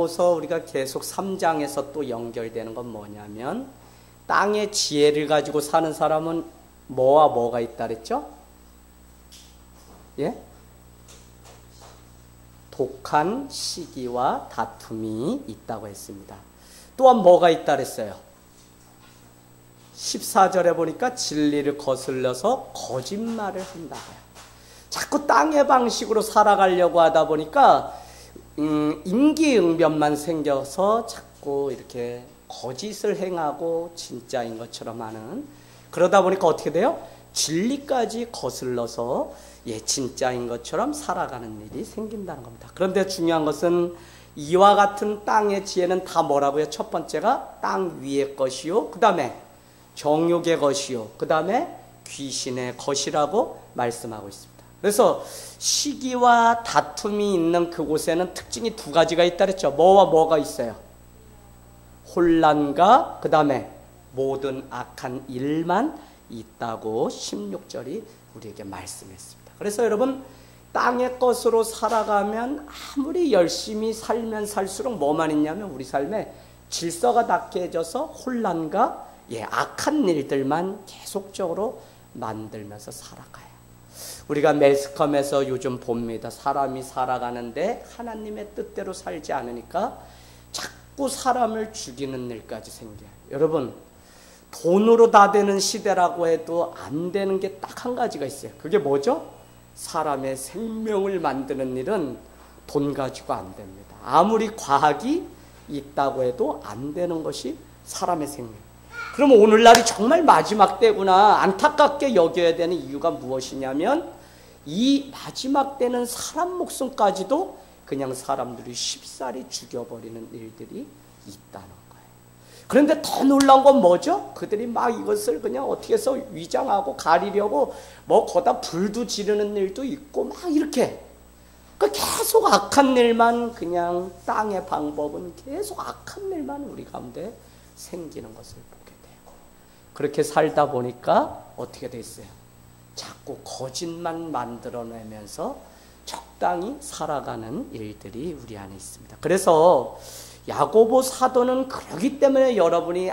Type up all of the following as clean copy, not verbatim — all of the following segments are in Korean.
야고보서 우리가 계속 3장에서 또 연결되는 건 뭐냐면 땅의 지혜를 가지고 사는 사람은 뭐와 뭐가 있다 그랬죠? 예? 독한 시기와 다툼이 있다고 했습니다. 또한 뭐가 있다 그랬어요? 14절에 보니까 진리를 거슬려서 거짓말을 한다고요. 자꾸 땅의 방식으로 살아가려고 하다 보니까 임기응변만 생겨서 자꾸 이렇게 거짓을 행하고 진짜인 것처럼 하는, 그러다 보니까 어떻게 돼요? 진리까지 거슬러서 진짜인 것처럼 살아가는 일이 생긴다는 겁니다. 그런데 중요한 것은 이와 같은 땅의 지혜는 다 뭐라고요? 첫 번째가 땅 위의 것이요, 그 다음에 정욕의 것이요, 그 다음에 귀신의 것이라고 말씀하고 있습니다. 그래서 시기와 다툼이 있는 그곳에는 특징이 두 가지가 있다 그랬죠. 뭐와 뭐가 있어요? 혼란과 그 다음에 모든 악한 일만 있다고 16절이 우리에게 말씀했습니다. 그래서 여러분, 땅의 것으로 살아가면 아무리 열심히 살면 살수록 뭐만 있냐면 우리 삶에 질서가 낙해져서 혼란과 악한 일들만 계속적으로 만들면서 살아가요. 우리가 매스컴에서 요즘 봅니다. 사람이 살아가는데 하나님의 뜻대로 살지 않으니까 자꾸 사람을 죽이는 일까지 생겨요. 여러분, 돈으로 다 되는 시대라고 해도 안 되는 게 딱 한 가지가 있어요. 그게 뭐죠? 사람의 생명을 만드는 일은 돈 가지고 안 됩니다. 아무리 과학이 있다고 해도 안 되는 것이 사람의 생명. 그러면 오늘날이 정말 마지막 때구나 안타깝게 여겨야 되는 이유가 무엇이냐면 이 마지막 때는 사람 목숨까지도 그냥 사람들이 쉽사리 죽여버리는 일들이 있다는 거예요. 그런데 더 놀라운 건 뭐죠? 그들이 막 이것을 그냥 어떻게 해서 위장하고 가리려고 뭐 거기다 불도 지르는 일도 있고 막 이렇게 계속 악한 일만, 그냥 땅의 방법은 계속 악한 일만 우리 가운데 생기는 것을 보게 돼요. 그렇게 살다 보니까 어떻게 됐어요? 자꾸 거짓만 만들어내면서 적당히 살아가는 일들이 우리 안에 있습니다. 그래서 야고보 사도는 그러기 때문에 여러분이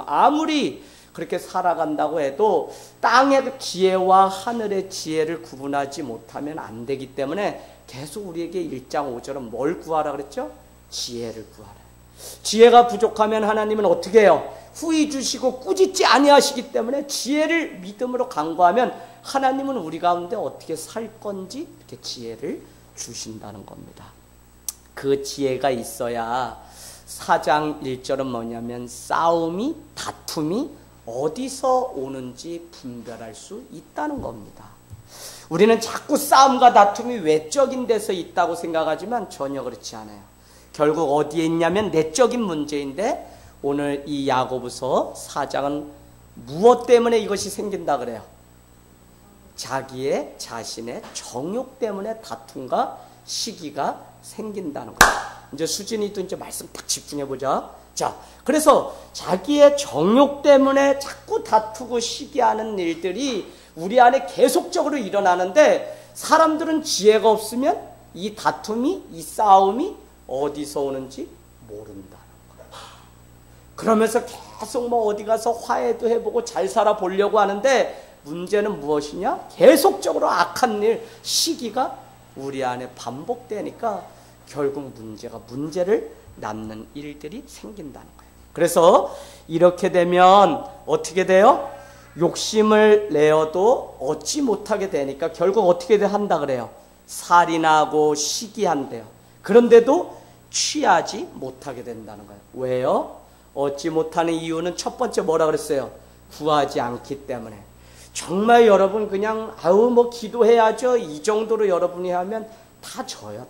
아무리 그렇게 살아간다고 해도 땅의 지혜와 하늘의 지혜를 구분하지 못하면 안 되기 때문에 계속 우리에게 1장 5절은 뭘 구하라 그랬죠? 지혜를 구하라. 지혜가 부족하면 하나님은 어떻게 해요? 후히 주시고 꾸짖지 아니하시기 때문에 지혜를 믿음으로 간구하면 하나님은 우리 가운데 어떻게 살 건지 이렇게 지혜를 주신다는 겁니다. 그 지혜가 있어야 4장 1절은 뭐냐면 싸움이, 다툼이 어디서 오는지 분별할 수 있다는 겁니다. 우리는 자꾸 싸움과 다툼이 외적인 데서 있다고 생각하지만 전혀 그렇지 않아요. 결국 어디에 있냐면 내적인 문제인데 오늘 이 야고보서 4장은 무엇 때문에 이것이 생긴다 그래요? 자신의 정욕 때문에 다툼과 시기가 생긴다는 거예요. 이제 수진이도 이제 말씀 딱 집중해 보자. 자, 그래서 자기의 정욕 때문에 자꾸 다투고 시기하는 일들이 우리 안에 계속적으로 일어나는데 사람들은 지혜가 없으면 이 다툼이, 이 싸움이 어디서 오는지 모른다는 거예요. 그러면서 계속 뭐 어디 가서 화해도 해보고 잘 살아보려고 하는데 문제는 무엇이냐? 계속적으로 악한 일, 시기가 우리 안에 반복되니까 결국 문제를 낳는 일들이 생긴다는 거예요. 그래서 이렇게 되면 어떻게 돼요? 욕심을 내어도 얻지 못하게 되니까 결국 어떻게 한다 그래요? 살인하고 시기한대요. 그런데도 취하지 못하게 된다는 거예요. 왜요? 얻지 못하는 이유는 첫 번째 뭐라 그랬어요? 구하지 않기 때문에. 정말 여러분 그냥 뭐 기도해야죠. 이 정도로 여러분이 하면 다 져요.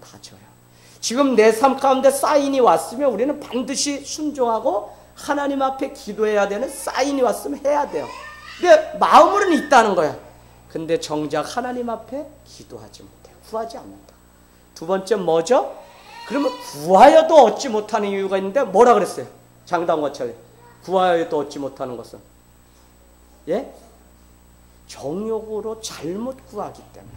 지금 내 삶 가운데 사인이 왔으면 우리는 반드시 순종하고 하나님 앞에 기도해야 되는 사인이 왔으면 해야 돼요. 근데 마음으로는 있다는 거야. 근데 정작 하나님 앞에 기도하지 못해요. 구하지 않는다. 두 번째 뭐죠? 그러면 구하여도 얻지 못하는 이유가 있는데 뭐라 그랬어요? 장단과철 구하여도 얻지 못하는 것은 정욕으로 잘못 구하기 때문에.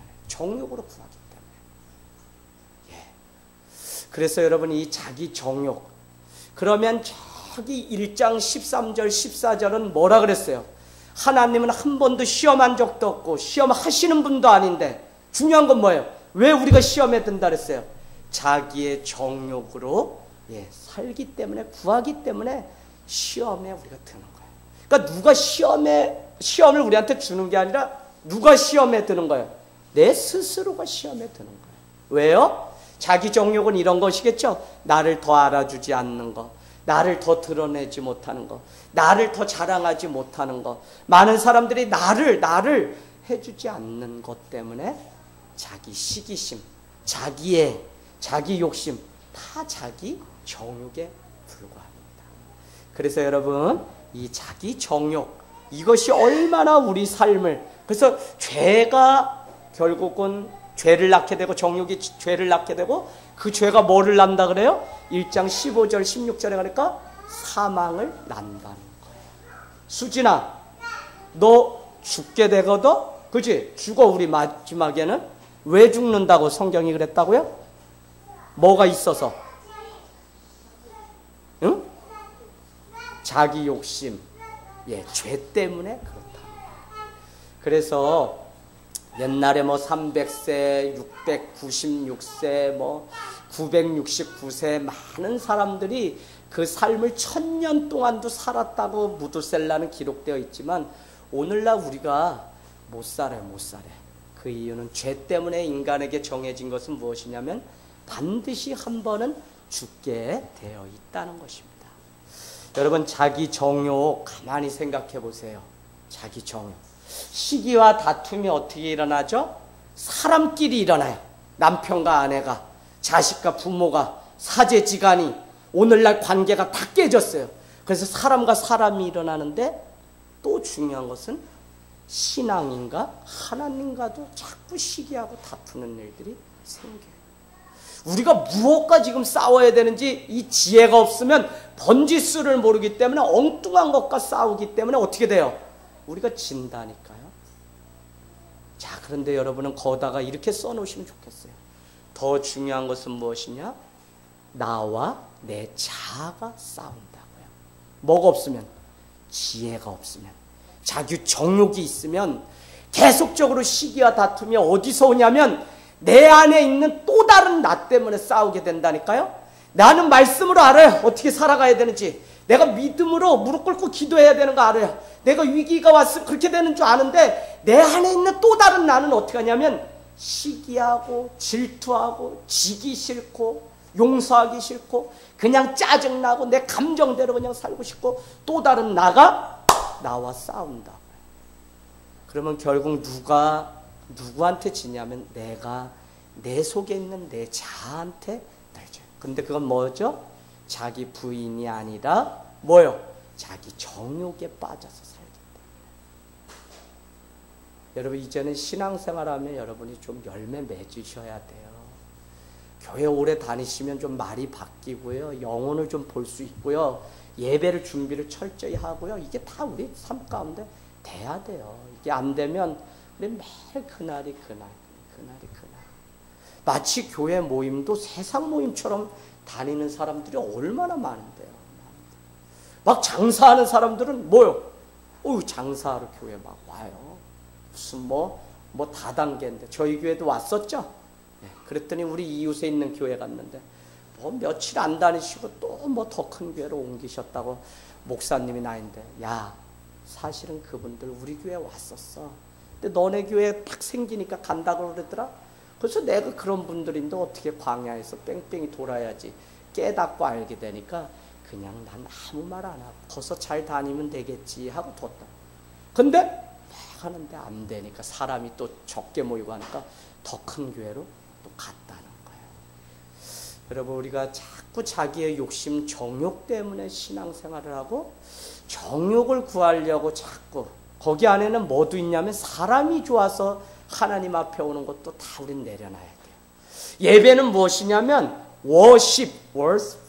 그래서 여러분 이 자기 정욕, 그러면 저기 1장 13절 14절은 뭐라 그랬어요? 하나님은 한 번도 시험한 적도 없고 시험하시는 분도 아닌데 중요한 건 뭐예요? 왜 우리가 시험에 든다 그랬어요? 자기의 정욕으로 살기 때문에, 구하기 때문에 시험에 우리가 드는 거예요. 그러니까 누가 시험을 우리한테 주는 게 아니라 누가 시험에 드는 거예요? 내 스스로가 시험에 드는 거예요. 왜요? 자기 정욕은 이런 것이겠죠. 나를 더 알아주지 않는 것, 나를 더 드러내지 못하는 것, 나를 더 자랑하지 못하는 것, 많은 사람들이 나를 해주지 않는 것 때문에 자기 시기심, 자기 욕심, 다 자기 정욕에 불과합니다. 그래서 여러분, 이 자기 정욕, 이것이 얼마나 우리 삶을, 그래서 죄가 결국은 죄를 낳게 되고, 정욕이 죄를 낳게 되고, 그 죄가 뭐를 낳는다 그래요? 1장 15절 16절에 가니까 사망을 낳는다는 거예요. 수진아, 너 죽게 되거든? 그치? 죽어. 우리 마지막에는. 왜 죽는다고 성경이 그랬다고요? 뭐가 있어서? 응? 자기 욕심, 죄 때문에 그렇다. 그래서 옛날에 300세, 696세, 969세 많은 사람들이 그 삶을 1000년 동안도 살았다고 무드셀라는 기록되어 있지만 오늘날 우리가 못 살아요. 그 이유는 죄 때문에 인간에게 정해진 것은 무엇이냐면 반드시 한 번은 죽게 되어 있다는 것입니다. 여러분, 자기 정욕 가만히 생각해 보세요. 자기 정욕. 시기와 다툼이 어떻게 일어나죠? 사람끼리 일어나요. 남편과 아내가, 자식과 부모가, 사제지간이, 오늘날 관계가 다 깨졌어요. 그래서 사람과 사람이 일어나는데 또 중요한 것은 신앙인과 하나님과도 자꾸 시기하고 다투는 일들이 생겨요. 우리가 무엇과 지금 싸워야 되는지 이 지혜가 없으면 번지수를 모르기 때문에 엉뚱한 것과 싸우기 때문에 어떻게 돼요? 우리가 진다니까요. 자, 그런데 여러분은 거다가 이렇게 써놓으시면 좋겠어요. 더 중요한 것은 무엇이냐? 나와 내 자아가 싸운다고요. 뭐가 없으면? 지혜가 없으면, 자기 정욕이 있으면 계속적으로 시기와 다툼이 어디서 오냐면 내 안에 있는 또 다른 나 때문에 싸우게 된다니까요. 나는 말씀으로 알아요. 어떻게 살아가야 되는지. 내가 믿음으로 무릎 꿇고 기도해야 되는 거 알아요. 내가 위기가 왔으면 그렇게 되는 줄 아는데 내 안에 있는 또 다른 나는 어떻게 하냐면 시기하고 질투하고 지기 싫고 용서하기 싫고 그냥 짜증나고 내 감정대로 그냥 살고 싶고 또 다른 나가 나와 싸운다. 그러면 결국 누구한테 지냐면 내가 내 속에 있는 내 자아한테 달죠. 근데 그건 뭐죠? 자기 부인이 아니라 뭐요? 자기 정욕에 빠져서 살기 때문에. 여러분, 이제는 신앙생활하면 여러분이 좀 열매 맺으셔야 돼요. 교회 오래 다니시면 좀 말이 바뀌고요. 영혼을 좀 볼 수 있고요. 예배를 준비를 철저히 하고요. 이게 다 우리 삶 가운데 돼야 돼요. 이게 안 되면 우리 매일 그날이 그날. 마치 교회 모임도 세상 모임처럼 다니는 사람들이 얼마나 많은데요. 막 장사하는 사람들은 뭐요? 장사하러 교회 막 와요. 무슨 다단계인데 저희 교회도 왔었죠. 그랬더니 우리 이웃에 있는 교회 갔는데 며칠 안 다니시고 또 더 큰 교회로 옮기셨다고 목사님이 나인데, 야, 사실은 그분들 우리 교회 왔었어. 근데 너네 교회 딱 생기니까 간다고 그러더라. 그래서 내가 그런 분들인데 어떻게 광야에서 뺑뺑이 돌아야지 깨닫고 알게 되니까 그냥 난 아무 말 안 하고 거기서 잘 다니면 되겠지 하고 뒀다. 근데 막 하는데 안 되니까 사람이 또 적게 모이고 하니까 더 큰 교회로 또 갔다는 거예요. 여러분, 우리가 자꾸 자기의 욕심, 정욕 때문에 신앙생활을 하고 정욕을 구하려고 자꾸 거기 안에는 뭐도 있냐면 사람이 좋아서 하나님 앞에 오는 것도 다 우린 내려놔야 돼요. 예배는 무엇이냐면 워십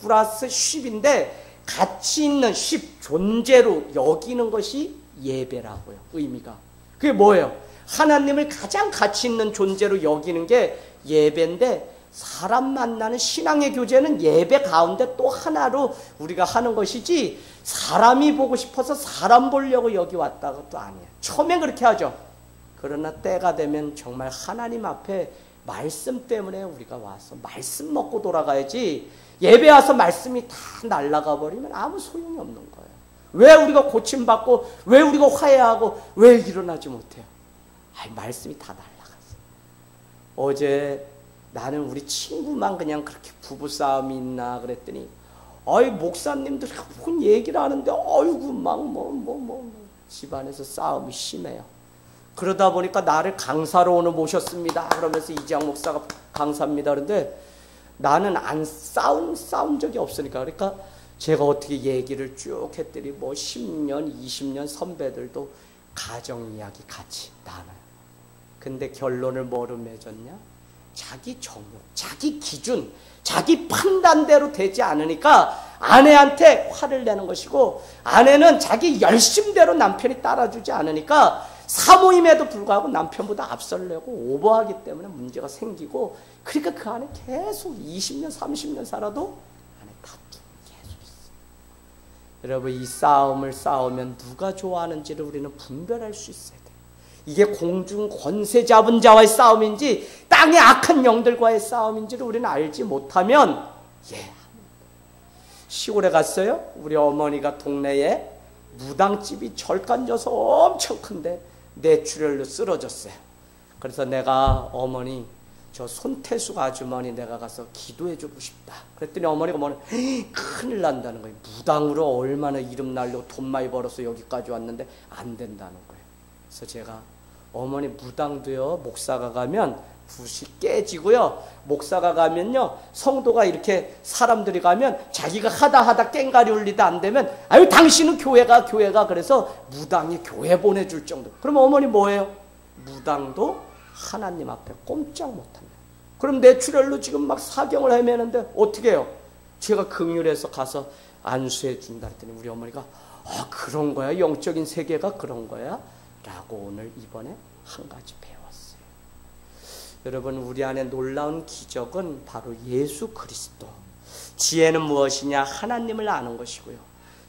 플러스 쉽인데 가치 있는 쉽, 존재로 여기는 것이 예배라고요. 의미가. 그게 뭐예요? 하나님을 가장 가치 있는 존재로 여기는 게 예배인데 사람 만나는 신앙의 교제는 예배 가운데 또 하나로 우리가 하는 것이지 사람이 보고 싶어서 사람 보려고 여기 왔다가 또 아니에요. 처음엔 그렇게 하죠. 그러나 때가 되면 정말 하나님 앞에 말씀 때문에 우리가 와서 말씀 먹고 돌아가야지 예배 와서 말씀이 다 날아가 버리면 아무 소용이 없는 거예요. 왜 우리가 고침받고 왜 우리가 화해하고 왜 일어나지 못해요? 말씀이 다 날아갔어요. 어제 나는 우리 친구만 그냥 그렇게 부부싸움이 있나 그랬더니 목사님들 뭔 얘기를 하는데 어이구 막 집안에서 싸움이 심해요. 그러다 보니까 나를 강사로 오늘 모셨습니다. 그러면서 이재학 목사가 강사입니다. 그런데 나는 안 싸운 적이 없으니까. 그러니까 제가 어떻게 얘기를 쭉 했더니 10년, 20년 선배들도 가정 이야기 같이 나눠요. 근데 결론을 뭐로 맺었냐? 자기 정욕, 자기 기준, 자기 판단대로 되지 않으니까 아내한테 화를 내는 것이고 아내는 자기 열심대로 남편이 따라주지 않으니까 사모임에도 불구하고 남편보다 앞설려고 오버하기 때문에 문제가 생기고 그러니까 그 안에 계속 20년, 30년 살아도 안에 다툼이 계속 있어요. 여러분 이 싸움을 싸우면 누가 좋아하는지를 우리는 분별할 수 있어야 돼요. 이게 공중 권세 잡은 자와의 싸움인지 땅의 악한 영들과의 싸움인지를 우리는 알지 못하면 시골에 갔어요. 우리 어머니가 동네에 무당집이 절간져서 엄청 큰데 뇌출혈로 쓰러졌어요. 그래서 내가 어머니 저 손태숙 아주머니 내가 가서 기도해주고 싶다. 그랬더니 어머니가 큰일 난다는 거예요. 무당으로 얼마나 이름 날리고 돈 많이 벌어서 여기까지 왔는데 안 된다는 거예요. 그래서 제가 어머니 무당도요 목사가 가면 붓이 깨지고요. 목사가 가면요 성도가 이렇게 사람들이 가면 자기가 하다 깽가리 울리다 안 되면 아유 당신은 교회가 그래서 무당이 교회 보내줄 정도. 그럼 어머니 뭐예요? 무당도 하나님 앞에 꼼짝 못합니다. 그럼 뇌출혈로 지금 막 사경을 헤매는데 어떻게 해요? 제가 긍휼해서 가서 안수해 준다 했더니 우리 어머니가 그런 거야? 영적인 세계가 그런 거야? 라고 오늘 이번에 한 가지 배웠어요. 여러분 우리 안에 놀라운 기적은 바로 예수 그리스도. 지혜는 무엇이냐? 하나님을 아는 것이고요.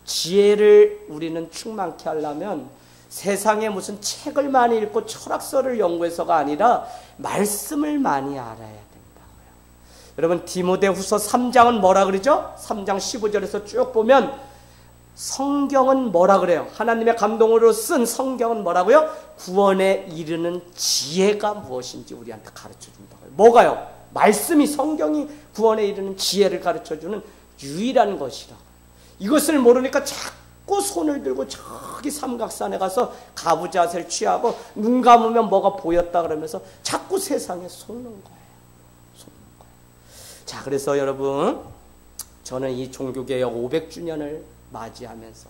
지혜를 우리는 충만케 하려면 세상에 무슨 책을 많이 읽고 철학서를 연구해서가 아니라 말씀을 많이 알아야 된다고요. 여러분 디모데후서 3장은 뭐라 그러죠? 3장 15절에서 쭉 보면 성경은 뭐라 그래요? 하나님의 감동으로 쓴 성경은 뭐라고요? 구원에 이르는 지혜가 무엇인지 우리한테 가르쳐 준다고요. 뭐가요? 말씀이 성경이 구원에 이르는 지혜를 가르쳐 주는 유일한 것이라고. 이것을 모르니까 자꾸 손을 들고 저기 삼각산에 가서 가부좌세를 취하고 눈 감으면 뭐가 보였다 그러면서 자꾸 세상에 속는 거예요. 자, 그래서 여러분 저는 이 종교개혁 500주년을 맞이하면서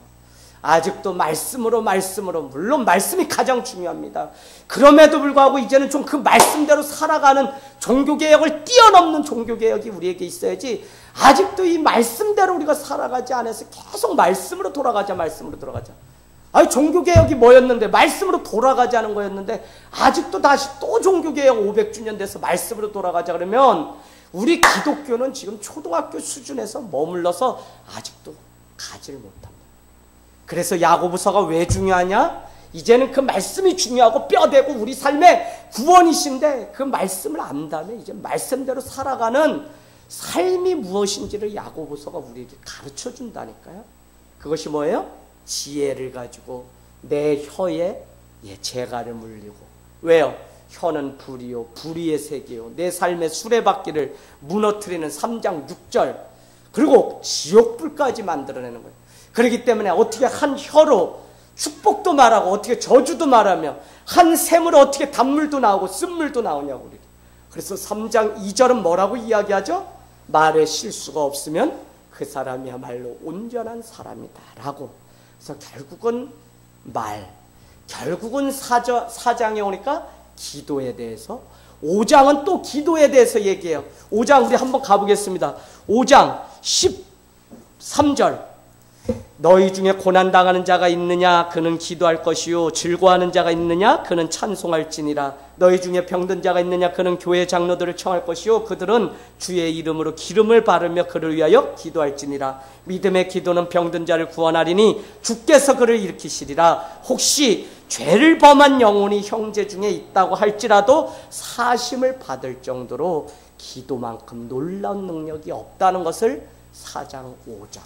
아직도 말씀으로 물론 말씀이 가장 중요합니다. 그럼에도 불구하고 이제는 좀 그 말씀대로 살아가는 종교개혁을 뛰어넘는 종교개혁이 우리에게 있어야지 아직도 이 말씀대로 우리가 살아가지 않아서 계속 말씀으로 돌아가자. 아니 종교개혁이 뭐였는데 말씀으로 돌아가자는 거였는데 아직도 다시 또 종교개혁 500주년 돼서 말씀으로 돌아가자 그러면 우리 기독교는 지금 초등학교 수준에서 머물러서 아직도 가지를 못합니다. 그래서 야고보서가 왜 중요하냐? 이제는 그 말씀이 중요하고 뼈대고 우리 삶의 구원이신데 그 말씀을 안다면 이제 말씀대로 살아가는 삶이 무엇인지를 야고보서가 우리에게 가르쳐 준다니까요. 그것이 뭐예요? 지혜를 가지고 내 혀에 재갈을 물리고. 왜요? 혀는 불이요 불의의 세계요 내 삶의 수레바퀴를 무너뜨리는 3장 6절 그리고 지옥불까지 만들어내는 거예요. 그렇기 때문에 어떻게 한 혀로 축복도 말하고 어떻게 저주도 말하며 한 샘으로 어떻게 단물도 나오고 쓴물도 나오냐고. 우리. 그래서 3장 2절은 뭐라고 이야기하죠? 말에 실수가 없으면 그 사람이야말로 온전한 사람이다 라고. 그래서 결국은 결국은 4장에 오니까 기도에 대해서 5장은 또 기도에 대해서 얘기해요. 5장 우리 한번 가보겠습니다. 5장 13절 너희 중에 고난당하는 자가 있느냐 그는 기도할 것이요 즐거워하는 자가 있느냐 그는 찬송할지니라. 너희 중에 병든 자가 있느냐 그는 교회 장로들을 청할 것이요 그들은 주의 이름으로 기름을 바르며 그를 위하여 기도할지니라. 믿음의 기도는 병든 자를 구원하리니 주께서 그를 일으키시리라. 혹시 죄를 범한 영혼이 형제 중에 있다고 할지라도 사심을 받을 정도로 기도만큼 놀라운 능력이 없다는 것을 4장 5절.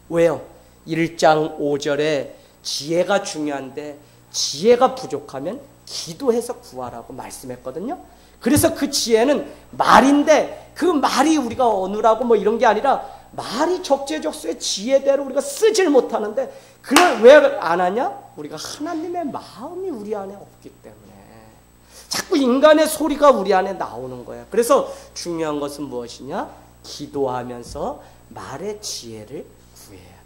왜요? 1장 5절에 지혜가 중요한데 지혜가 부족하면 기도해서 구하라고 말씀했거든요. 그래서 그 지혜는 말인데 그 말이 우리가 어느라고 뭐 이런 게 아니라 말이 적재적소에 지혜대로 우리가 쓰질 못하는데 그걸 왜 안 하냐? 우리가 하나님의 마음이 우리 안에 없기 때문에 자꾸 인간의 소리가 우리 안에 나오는 거야. 그래서 중요한 것은 무엇이냐? 기도하면서 말의 지혜를 구해야 된다.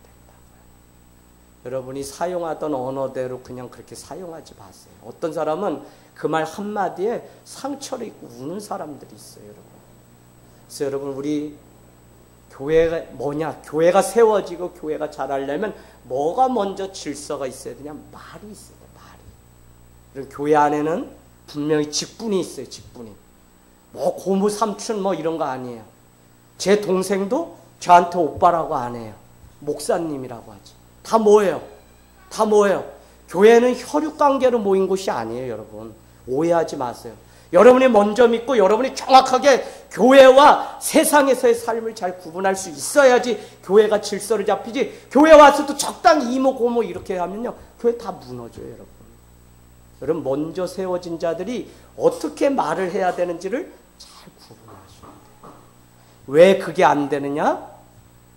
여러분이 사용하던 언어대로 그냥 그렇게 사용하지 마세요. 어떤 사람은 그 말 한마디에 상처를 입고 우는 사람들이 있어요, 여러분. 그래서 여러분, 우리 교회가 뭐냐? 교회가 세워지고 교회가 자라려면 뭐가 먼저 질서가 있어야 되냐? 말이 있어야 돼, 말이. 그럼 교회 안에는 분명히 직분이 있어요, 직분이. 뭐 고모 삼촌 뭐 이런 거 아니에요. 제 동생도 저한테 오빠라고 안 해요. 목사님이라고 하지. 다 뭐예요? 다 뭐예요? 교회는 혈육관계로 모인 곳이 아니에요, 여러분. 오해하지 마세요. 여러분이 먼저 믿고 여러분이 정확하게 교회와 세상에서의 삶을 잘 구분할 수 있어야지 교회가 질서를 잡히지. 교회 와서도 적당히 이모 고모 이렇게 하면요, 교회 다 무너져요, 여러분. 여러분, 먼저 세워진 자들이 어떻게 말을 해야 되는지를 잘 구분하셔야 돼요. 왜 그게 안 되느냐?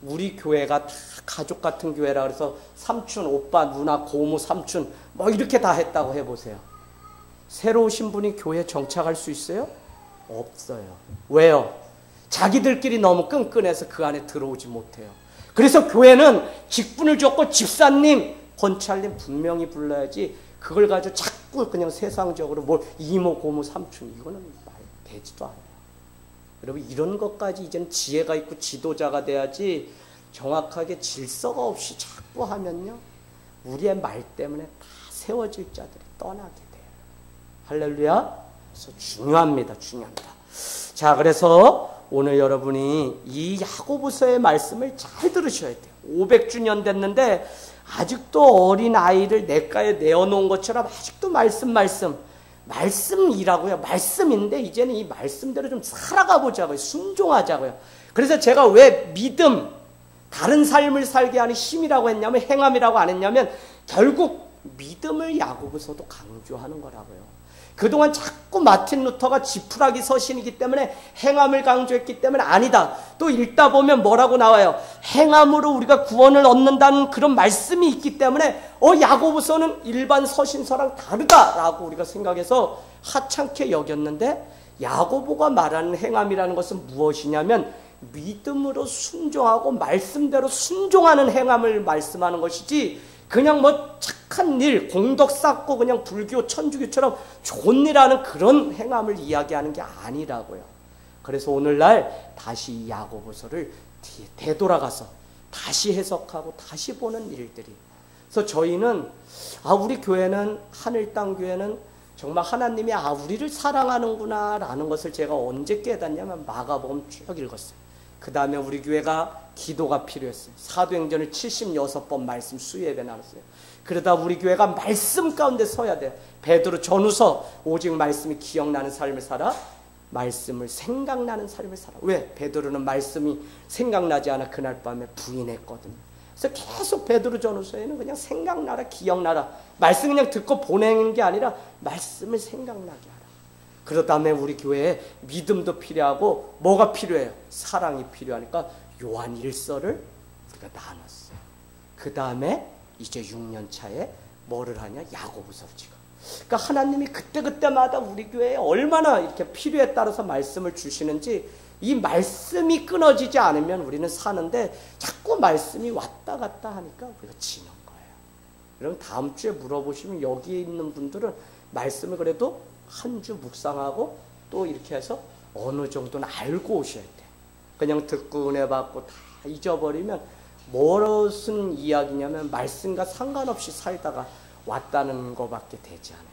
우리 교회가 다 가족 같은 교회라 그래서 삼촌, 오빠, 누나, 고모, 삼촌 뭐 이렇게 다 했다고 해보세요. 새로 오신 분이 교회에 정착할 수 있어요? 없어요. 왜요? 자기들끼리 너무 끈끈해서 그 안에 들어오지 못해요. 그래서 교회는 직분을 줬고 집사님, 권찰님 분명히 불러야지 그걸 가지고 자꾸 그냥 세상적으로 뭘 이모, 고모, 삼촌 이거는 말 되지도 않아요. 여러분, 이런 것까지 이제는 지혜가 있고 지도자가 돼야지. 정확하게 질서가 없이 자꾸 하면요, 우리의 말 때문에 다 세워질 자들이 떠나게 돼요. 할렐루야. 그래서 중요합니다. 중요합니다. 자, 그래서 오늘 여러분이 이 야고보서의 말씀을 잘 들으셔야 돼요. 500주년 됐는데 아직도 어린 아이를 냇가에 내어놓은 것처럼 아직도 말씀이라고요. 말씀인데 이제는 이 말씀대로 좀 살아가 보자고요. 순종하자고요. 그래서 제가 왜 믿음, 다른 삶을 살게 하는 힘이라고 했냐면, 행함이라고 안 했냐면 결국 믿음을 야고보서도 강조하는 거라고요. 그동안 자꾸 마틴 루터가 지푸라기 서신이기 때문에 행함을 강조했기 때문에 아니다. 또 읽다 보면 뭐라고 나와요? 행함으로 우리가 구원을 얻는다는 그런 말씀이 있기 때문에 야고보서는 일반 서신서랑 다르다라고 우리가 생각해서 하찮게 여겼는데, 야고보가 말하는 행함이라는 것은 무엇이냐면 믿음으로 순종하고 말씀대로 순종하는 행함을 말씀하는 것이지, 그냥 뭐 착한 일, 공덕 쌓고 그냥 불교, 천주교처럼 좋은 일 하는 그런 행함을 이야기하는 게 아니라고요. 그래서 오늘날 다시 이 야고보서를 되돌아가서 다시 해석하고 다시 보는 일들이. 그래서 저희는 우리 교회는, 하늘 땅 교회는 정말 하나님이 우리를 사랑하는구나 라는 것을 제가 언제 깨닫냐면 마가복음 쭉 읽었어요. 그 다음에 우리 교회가 기도가 필요했어요. 사도행전을 76번 말씀 수예배 나눴어요. 그러다 우리 교회가 말씀 가운데 서야 돼요. 베드로 전후서 오직 말씀이 기억나는 삶을 살아, 말씀을 생각나는 삶을 살아. 왜? 베드로는 말씀이 생각나지 않아 그날 밤에 부인했거든요. 그래서 계속 베드로 전후서에는 그냥 생각나라, 기억나라, 말씀 그냥 듣고 보내는 게 아니라 말씀을 생각나게 하라. 그렇다면 우리 교회에 믿음도 필요하고 뭐가 필요해요? 사랑이 필요하니까 요한 1서를 우리가 나눴어요. 그 다음에 이제 6년 차에 뭐를 하냐? 야고보서를 지금. 그러니까 하나님이 그때그때마다 우리 교회에 얼마나 이렇게 필요에 따라서 말씀을 주시는지, 이 말씀이 끊어지지 않으면 우리는 사는데 자꾸 말씀이 왔다 갔다 하니까 우리가 지는 거예요. 여러분, 다음 주에 물어보시면 여기 있는 분들은 말씀을 그래도 한 주 묵상하고 또 이렇게 해서 어느 정도는 알고 오셔야 돼요. 그냥 듣고 은혜 받고 다 잊어버리면 무슨 이야기냐면 말씀과 상관없이 살다가 왔다는 것밖에 되지 않아요.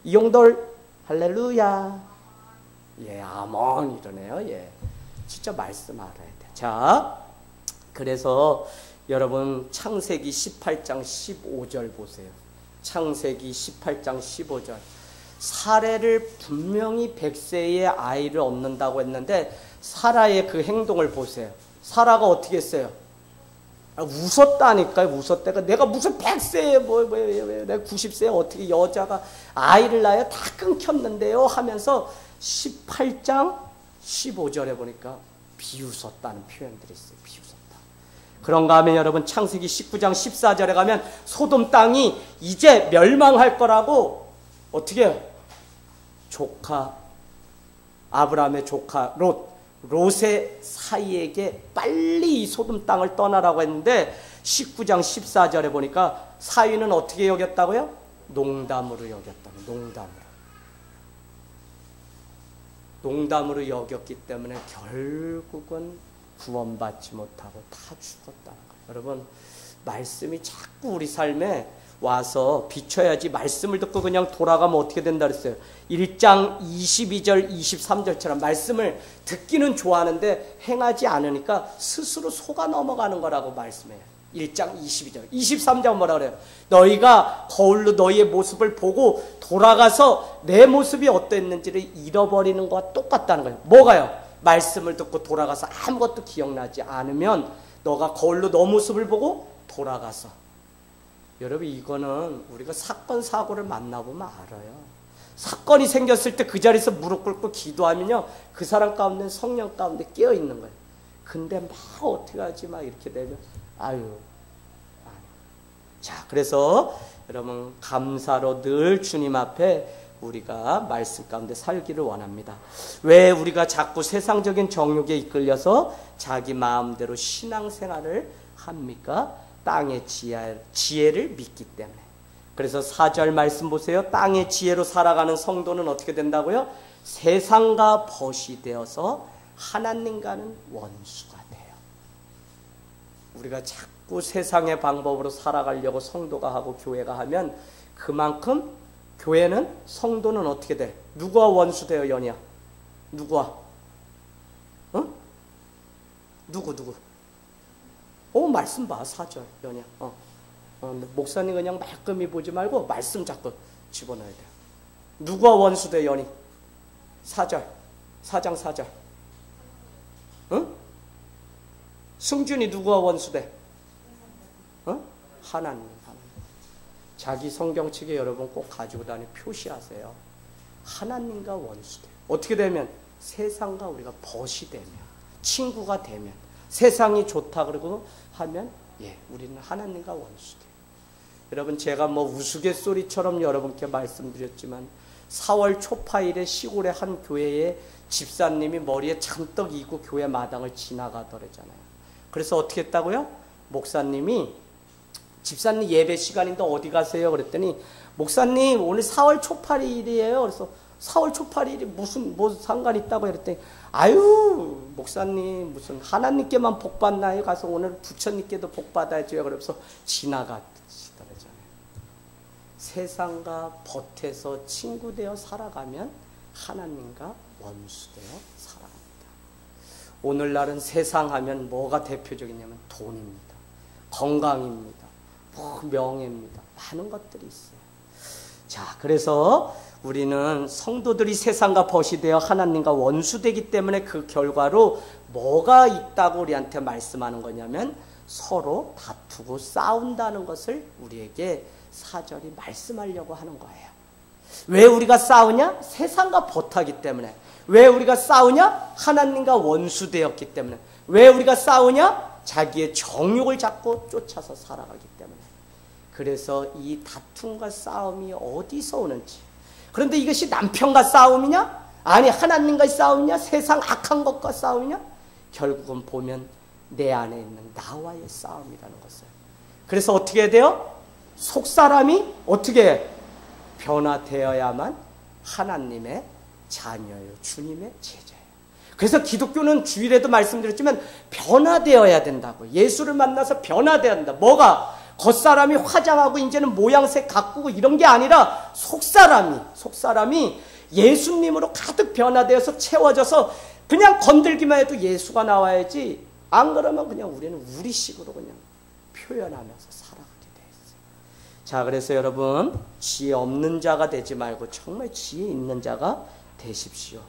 이용돌 할렐루야. 예, 아멘 이러네요. 예, 진짜 말씀 알아야 돼. 자, 그래서 여러분 창세기 18장 15절 보세요. 창세기 18장 15절. 사례를 분명히 100세의 아이를 얻는다고 했는데 사라의 그 행동을 보세요. 사라가 어떻게 했어요? 웃었다니까요. 웃었다가 내가 무슨 100세에 내가 90세에 어떻게 여자가 아이를 낳아요? 다 끊겼는데요 하면서 18장 15절에 보니까 비웃었다는 표현들이 있어요. 비웃었다. 그런가 하면 여러분 창세기 19장 14절에 가면 소돔 땅이 이제 멸망할 거라고 어떻게 해요? 조카 아브라함의 조카 롯의 사이에게 빨리 이 소돔 땅을 떠나라고 했는데 19장 14절에 보니까 사위는 어떻게 여겼다고요? 농담으로 여겼다고. 농담으로 여겼기 때문에 결국은 구원받지 못하고 다 죽었다는 거예요. 여러분 말씀이 자꾸 우리 삶에 와서 비춰야지 말씀을 듣고 그냥 돌아가면 어떻게 된다 그랬어요? 1장 22절 23절처럼 말씀을 듣기는 좋아하는데 행하지 않으니까 스스로 속아 넘어가는 거라고 말씀해요. 1장 22절 23절 뭐라 그래요? 너희가 거울로 너희의 모습을 보고 돌아가서 내 모습이 어땠는지를 잃어버리는 것과 똑같다는 거예요. 뭐가요? 말씀을 듣고 돌아가서 아무것도 기억나지 않으면 너가 거울로 너 모습을 보고 돌아가서 여러분 이거는 우리가 사건 사고를 만나보면 알아요. 사건이 생겼을 때 그 자리에서 무릎 꿇고 기도하면요 그 사람 가운데 성령 가운데 깨어있는 거예요. 근데 막 어떻게 하지 막 이렇게 되면 자 그래서 여러분 감사로 늘 주님 앞에 우리가 말씀 가운데 살기를 원합니다. 왜 우리가 자꾸 세상적인 정욕에 이끌려서 자기 마음대로 신앙생활을 합니까? 땅의 지혜를 믿기 때문에. 그래서 4절 말씀 보세요. 땅의 지혜로 살아가는 성도는 어떻게 된다고요? 세상과 벗이 되어서 하나님과는 원수가 돼요. 우리가 자꾸 세상의 방법으로 살아가려고 성도가 하고 교회가 하면 그만큼 교회는 성도는 어떻게 돼? 누구와 원수 돼요, 연이야? 누구와? 어? 누구? 말씀 봐, 4절, 연이야. 목사님 그냥 말끔히 보지 말고 말씀 자꾸 집어넣어야 돼요. 누구와 원수 돼, 연이? 4절, 4장 4절. 응? 승준이 누구와 원수 돼? 하나님. 자기 성경책에 여러분 꼭 가지고 다니 표시하세요. 하나님과 원수돼. 어떻게 되면? 세상과 우리가 벗이 되면, 친구가 되면, 세상이 좋다 그러고 하면 우리는 하나님과 원수돼. 여러분 제가 우스갯소리처럼 여러분께 말씀드렸지만 4월 초파일에 시골의 한 교회에 집사님이 머리에 잔뜩 이고 교회 마당을 지나가더래잖아요. 그래서 어떻게 했다고요? 집사님 예배 시간인데 어디 가세요? 그랬더니 목사님 오늘 4월 초파일이에요. 그래서 4월 초파일이 무슨 상관 있다고 그랬더니 목사님 무슨 하나님께만 복 받나요? 가서 오늘 부처님께도 복 받아야죠. 그래서 지나가시더라잖아요. 세상과 벗해서 친구 되어 살아가면 하나님과 원수되어 살아갑니다. 오늘날은 세상 하면 뭐가 대표적이냐면 돈입니다. 건강입니다. 명예입니다. 많은 것들이 있어요. 자, 그래서 우리는 성도들이 세상과 벗이 되어 하나님과 원수되기 때문에 그 결과로 뭐가 있다고 우리한테 말씀하는 거냐면 서로 다투고 싸운다는 것을 우리에게 4절이 말씀하려고 하는 거예요. 왜 우리가 싸우냐? 세상과 벗하기 때문에. 왜 우리가 싸우냐? 하나님과 원수되었기 때문에. 왜 우리가 싸우냐? 자기의 정욕을 잡고 쫓아서 살아가기 때문에. 그래서 이 다툼과 싸움이 어디서 오는지. 그런데 이것이 남편과 싸움이냐? 아니 하나님과 싸움이냐? 세상 악한 것과 싸움이냐? 결국은 보면 내 안에 있는 나와의 싸움이라는 것을. 그래서 어떻게 해야 돼요? 속사람이 어떻게 변화되어야만 하나님의 자녀예요. 주님의 제자예요. 그래서 기독교는 주일에도 말씀드렸지만 변화되어야 된다고. 예수를 만나서 변화되어야 된다. 뭐가? 겉사람이 화장하고 이제는 모양새 가꾸고 이런 게 아니라 속사람이 예수님으로 가득 변화되어서 채워져서 그냥 건들기만 해도 예수가 나와야지, 안 그러면 그냥 우리는 우리식으로 그냥 표현하면서 살아가게 돼 있어요. 자, 그래서 여러분, 지혜 없는 자가 되지 말고 정말 지혜 있는 자가 되십시오.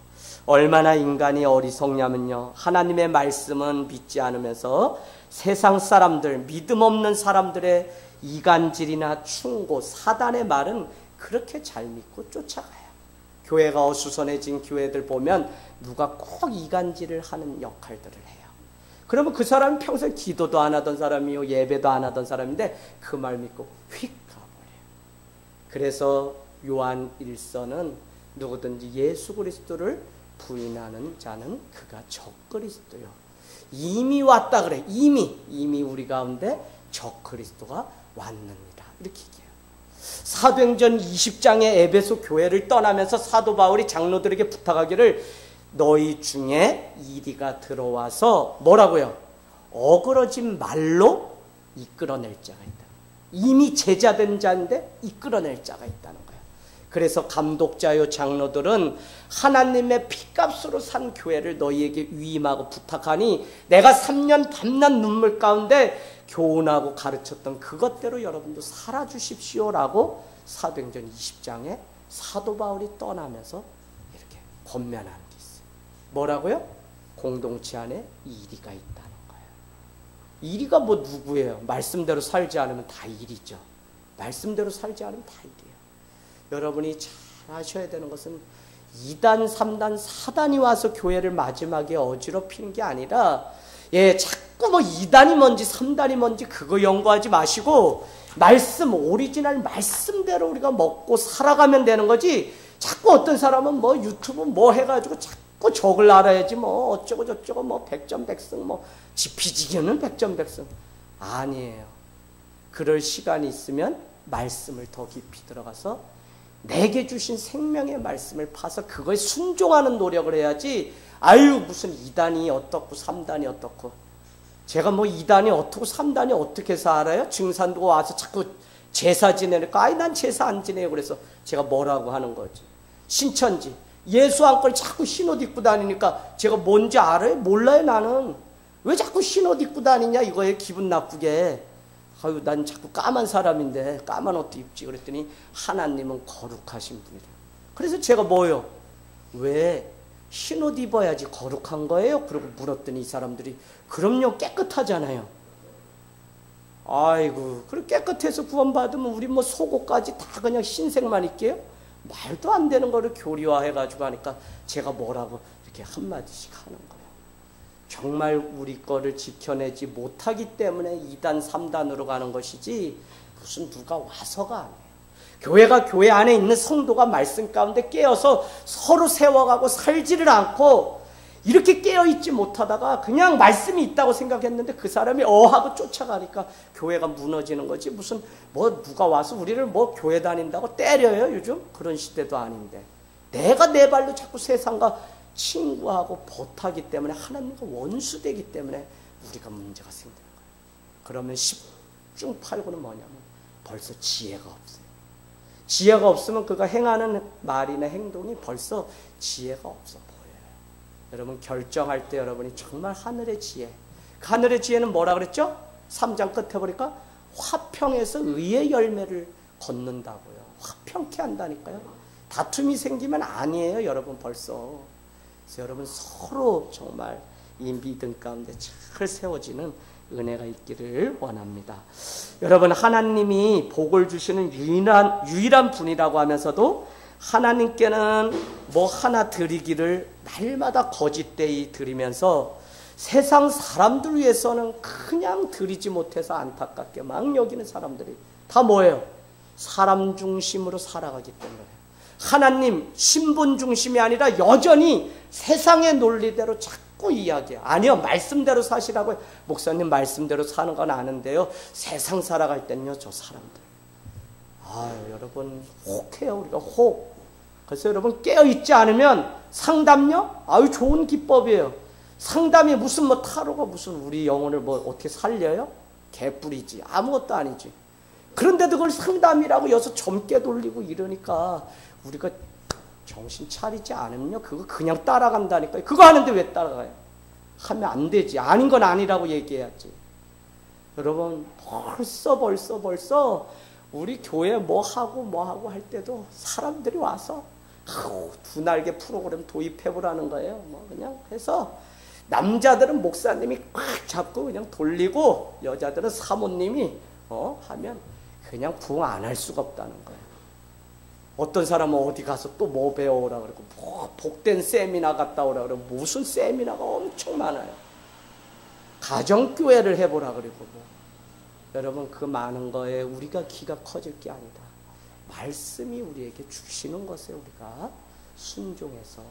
얼마나 인간이 어리석냐면요, 하나님의 말씀은 믿지 않으면서 세상 사람들, 믿음 없는 사람들의 이간질이나 충고, 사단의 말은 그렇게 잘 믿고 쫓아가요. 교회가 어수선해진 교회들 보면 누가 꼭 이간질을 하는 역할들을 해요. 그러면 그 사람은 평생 기도도 안 하던 사람이요, 예배도 안 하던 사람인데 그 말 믿고 휙 가버려요. 그래서 요한 1서는 누구든지 예수 그리스도를 부인하는 자는 그가 적그리스도요. 이미 왔다 그래. 이미 우리 가운데 적그리스도가 왔느니라. 이렇게 얘기해요. 사도행전 20장의 에베소 교회를 떠나면서 사도 바울이 장로들에게 부탁하기를, 너희 중에 이리가 들어와서 뭐라고요? 어그러진 말로 이끌어낼 자가 있다. 이미 제자된 자인데 이끌어낼 자가 있다는 거예요. 그래서 감독자요 장로들은 하나님의 피값으로 산 교회를 너희에게 위임하고 부탁하니 내가 3년 밤낮 눈물 가운데 교훈하고 가르쳤던 그것대로 여러분도 살아주십시오라고 사도행전 20장에 사도 바울이 떠나면서 이렇게 권면하는 게 있어요. 뭐라고요? 공동체 안에 이리가 있다는 거예요. 이리가 뭐 누구예요? 말씀대로 살지 않으면 다 일이죠. 말씀대로 살지 않으면 다 일이에요. 여러분이 잘 아셔야 되는 것은 2단, 3단, 4단이 와서 교회를 마지막에 어지럽히는 게 아니라, 자꾸 뭐 2단이 뭔지 3단이 뭔지 그거 연구하지 마시고 말씀, 오리지널 말씀대로 우리가 먹고 살아가면 되는 거지, 자꾸 어떤 사람은 뭐 유튜브 뭐 해가지고 자꾸 적을 알아야지 뭐 어쩌고 저쩌고 뭐 백전백승 뭐 지피지기는 백전백승 아니에요. 그럴 시간이 있으면 말씀을 더 깊이 들어가서 내게 주신 생명의 말씀을 파서 그거에 순종하는 노력을 해야지, 아유 무슨 2단이 어떻고 3단이 어떻고, 제가 뭐 2단이 어떻고 3단이 어떻게 해서 알아요? 증산도 와서 자꾸 제사 지내니까, 아이 난 제사 안 지내요. 그래서 제가 뭐라고 하는 거지. 신천지 예수 안 걸 자꾸 흰옷 입고 다니니까 제가 뭔지 알아요? 몰라요. 나는 왜 자꾸 흰옷 입고 다니냐 이거에 기분 나쁘게. 아유 난 자꾸 까만 사람인데 까만 옷도 입지. 그랬더니 하나님은 거룩하신 분이래요. 그래서 제가 뭐요? 왜 흰옷 입어야지 거룩한 거예요? 그러고 물었더니 이 사람들이 그럼요 깨끗하잖아요. 아이고 그래 깨끗해서 구원받으면 우리 뭐 속옷까지 다 그냥 흰색만 입게요? 말도 안 되는 거를 교리화해가지고 하니까 제가 뭐라고 이렇게 한마디씩 하는 거예요. 정말 우리 거를 지켜내지 못하기 때문에 2단, 3단으로 가는 것이지 무슨 누가 와서가 아니에요. 교회가 교회 안에 있는 성도가 말씀 가운데 깨어서 서로 세워가고 살지를 않고 이렇게 깨어있지 못하다가 그냥 말씀이 있다고 생각했는데 그 사람이 하고 쫓아가니까 교회가 무너지는 거지. 무슨 뭐 누가 와서 우리를 뭐 교회 다닌다고 때려요 요즘? 그런 시대도 아닌데 내가 내 발로 자꾸 세상과 친구하고 보타기 때문에 하나님과 원수되기 때문에 우리가 문제가 생기는 거예요. 그러면 10중 8구는 뭐냐면 벌써 지혜가 없어요. 지혜가 없으면 그가 행하는 말이나 행동이 벌써 지혜가 없어 보여요. 여러분 결정할 때 여러분이 정말 하늘의 지혜, 그 하늘의 지혜는 뭐라 그랬죠? 3장 끝에 보니까 화평에서 의의 열매를 걷는다고요. 화평케 한다니까요. 다툼이 생기면 아니에요 여러분 벌써. 그래서 여러분 서로 정말 이 믿음 가운데 잘 세워지는 은혜가 있기를 원합니다. 여러분 하나님이 복을 주시는 유일한 분이라고 하면서도 하나님께는 뭐 하나 드리기를 날마다 거짓되이 드리면서 세상 사람들 위해서는 그냥 드리지 못해서 안타깝게 막 여기는 사람들이 다 뭐예요? 사람 중심으로 살아가기 때문에 하나님 신분 중심이 아니라 여전히 세상의 논리대로 자꾸 이야기해요. 아니요 말씀대로 사시라고요. 목사님 말씀대로 사는 건 아는데요 세상 살아갈 때는요 저 사람들 여러분 혹해요 우리가 혹. 그래서 여러분 깨어있지 않으면 상담요? 아유, 좋은 기법이에요. 상담이 무슨 뭐 타로가 무슨 우리 영혼을 뭐 어떻게 살려요? 개뿔이지. 아무것도 아니지. 그런데도 그걸 상담이라고 여기서 젊게 돌리고 이러니까 우리가 정신 차리지 않으면요, 그거 그냥 따라간다니까요. 그거 하는데 왜 따라가요? 하면 안 되지. 아닌 건 아니라고 얘기해야지. 여러분, 벌써 우리 교회 뭐 하고 할 때도 사람들이 와서 두 날개 프로그램 도입해보라는 거예요. 뭐 그냥 해서 남자들은 목사님이 꽉 잡고 그냥 돌리고 여자들은 사모님이 하면 그냥 부응 안 할 수가 없다는 거예요. 어떤 사람은 어디 가서 또 뭐 배워오라 그러고 뭐 복된 세미나 갔다 오라 그러고 무슨 세미나가 엄청 많아요. 가정교회를 해보라 그러고 뭐. 여러분, 그 많은 거에 우리가 기가 커질 게 아니다. 말씀이 우리에게 주시는 것에 우리가 순종해서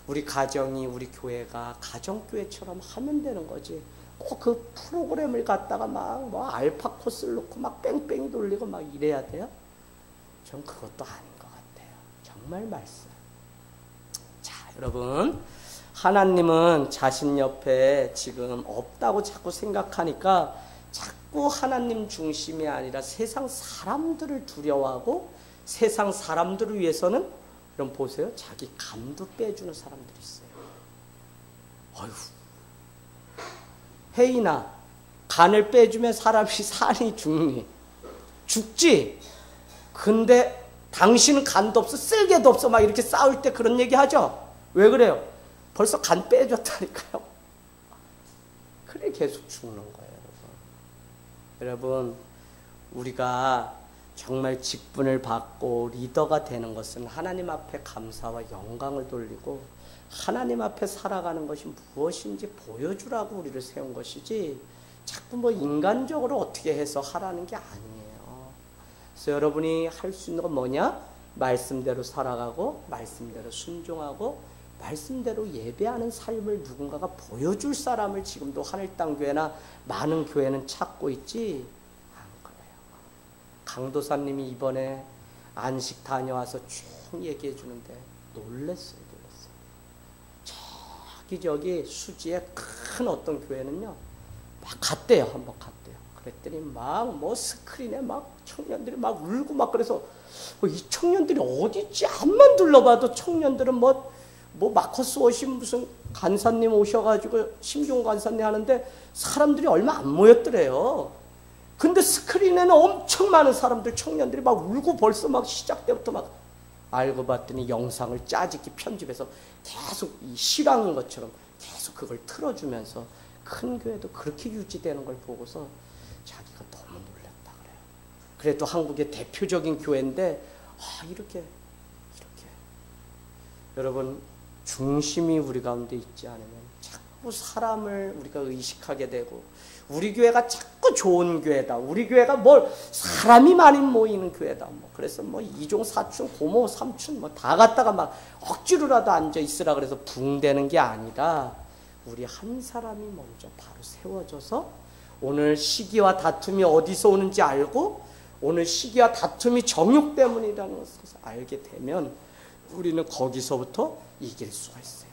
우리 가정이, 우리 교회가 가정교회처럼 하면 되는 거지. 꼭 그 프로그램을 갖다가 막 뭐 알파 코스를 놓고 막 뺑뺑이 돌리고 막 이래야 돼요? 전 그것도 아닌 것 같아요. 정말 말씀. 자, 여러분, 하나님은 자신 옆에 지금 없다고 자꾸 생각하니까 자꾸 하나님 중심이 아니라 세상 사람들을 두려워하고 세상 사람들을 위해서는, 여러분 보세요, 자기 간도 빼주는 사람들이 있어요. 어휴, 혜인아, 간을 빼주면 사람이 사니 죽니? 죽지? 근데 당신은 간도 없어, 쓸개도 없어, 막 이렇게 싸울 때 그런 얘기 하죠? 왜 그래요? 벌써 간 빼줬다니까요. 그래 계속 죽는 거예요, 여러분. 여러분, 우리가 정말 직분을 받고 리더가 되는 것은 하나님 앞에 감사와 영광을 돌리고 하나님 앞에 살아가는 것이 무엇인지 보여주라고 우리를 세운 것이지 자꾸 뭐 인간적으로 어떻게 해서 하라는 게 아니에요. 그래서 여러분이 할 수 있는 건 뭐냐? 말씀대로 살아가고 말씀대로 순종하고 말씀대로 예배하는 삶을 누군가가 보여줄 사람을 지금도 하늘땅교회나 많은 교회는 찾고 있지 않은 거예요. 강도사님이 이번에 안식 다녀와서 쭉 얘기해 주는데 놀랬어요. 저기 수지에 큰 어떤 교회는요, 막 갔대요. 한번 갔대요. 그랬더니 막 뭐 스크린에 막 청년들이 막 울고 막 그래서 이 청년들이 어디 있지? 앞만 둘러봐도 청년들은 뭐 마커스 오신 무슨 간사님 오셔가지고 심종 간사님 하는데 사람들이 얼마 안 모였더래요. 근데 스크린에는 엄청 많은 사람들, 청년들이 막 울고 벌써 막 시작 때부터 막 알고 봤더니 영상을 짜집기 편집해서 계속 이 실황인 것처럼 계속 그걸 틀어주면서 큰 교회도 그렇게 유지되는 걸 보고서 자기가 너무 놀랐다 그래요. 그래도 한국의 대표적인 교회인데 이렇게 여러분, 중심이 우리 가운데 있지 않으면 자꾸 사람을 우리가 의식하게 되고 우리 교회가 자꾸 좋은 교회다, 우리 교회가 뭘 사람이 많이 모이는 교회다, 뭐 그래서 뭐 이종 사촌 고모 삼촌 뭐 다 갖다가 막 억지로라도 앉아 있으라 그래서 붕대는 게 아니라 우리 한 사람이 먼저 바로 세워져서 오늘 시기와 다툼이 어디서 오는지 알고 오늘 시기와 다툼이 정욕 때문이라는 것을 알게 되면 우리는 거기서부터 이길 수가 있어요.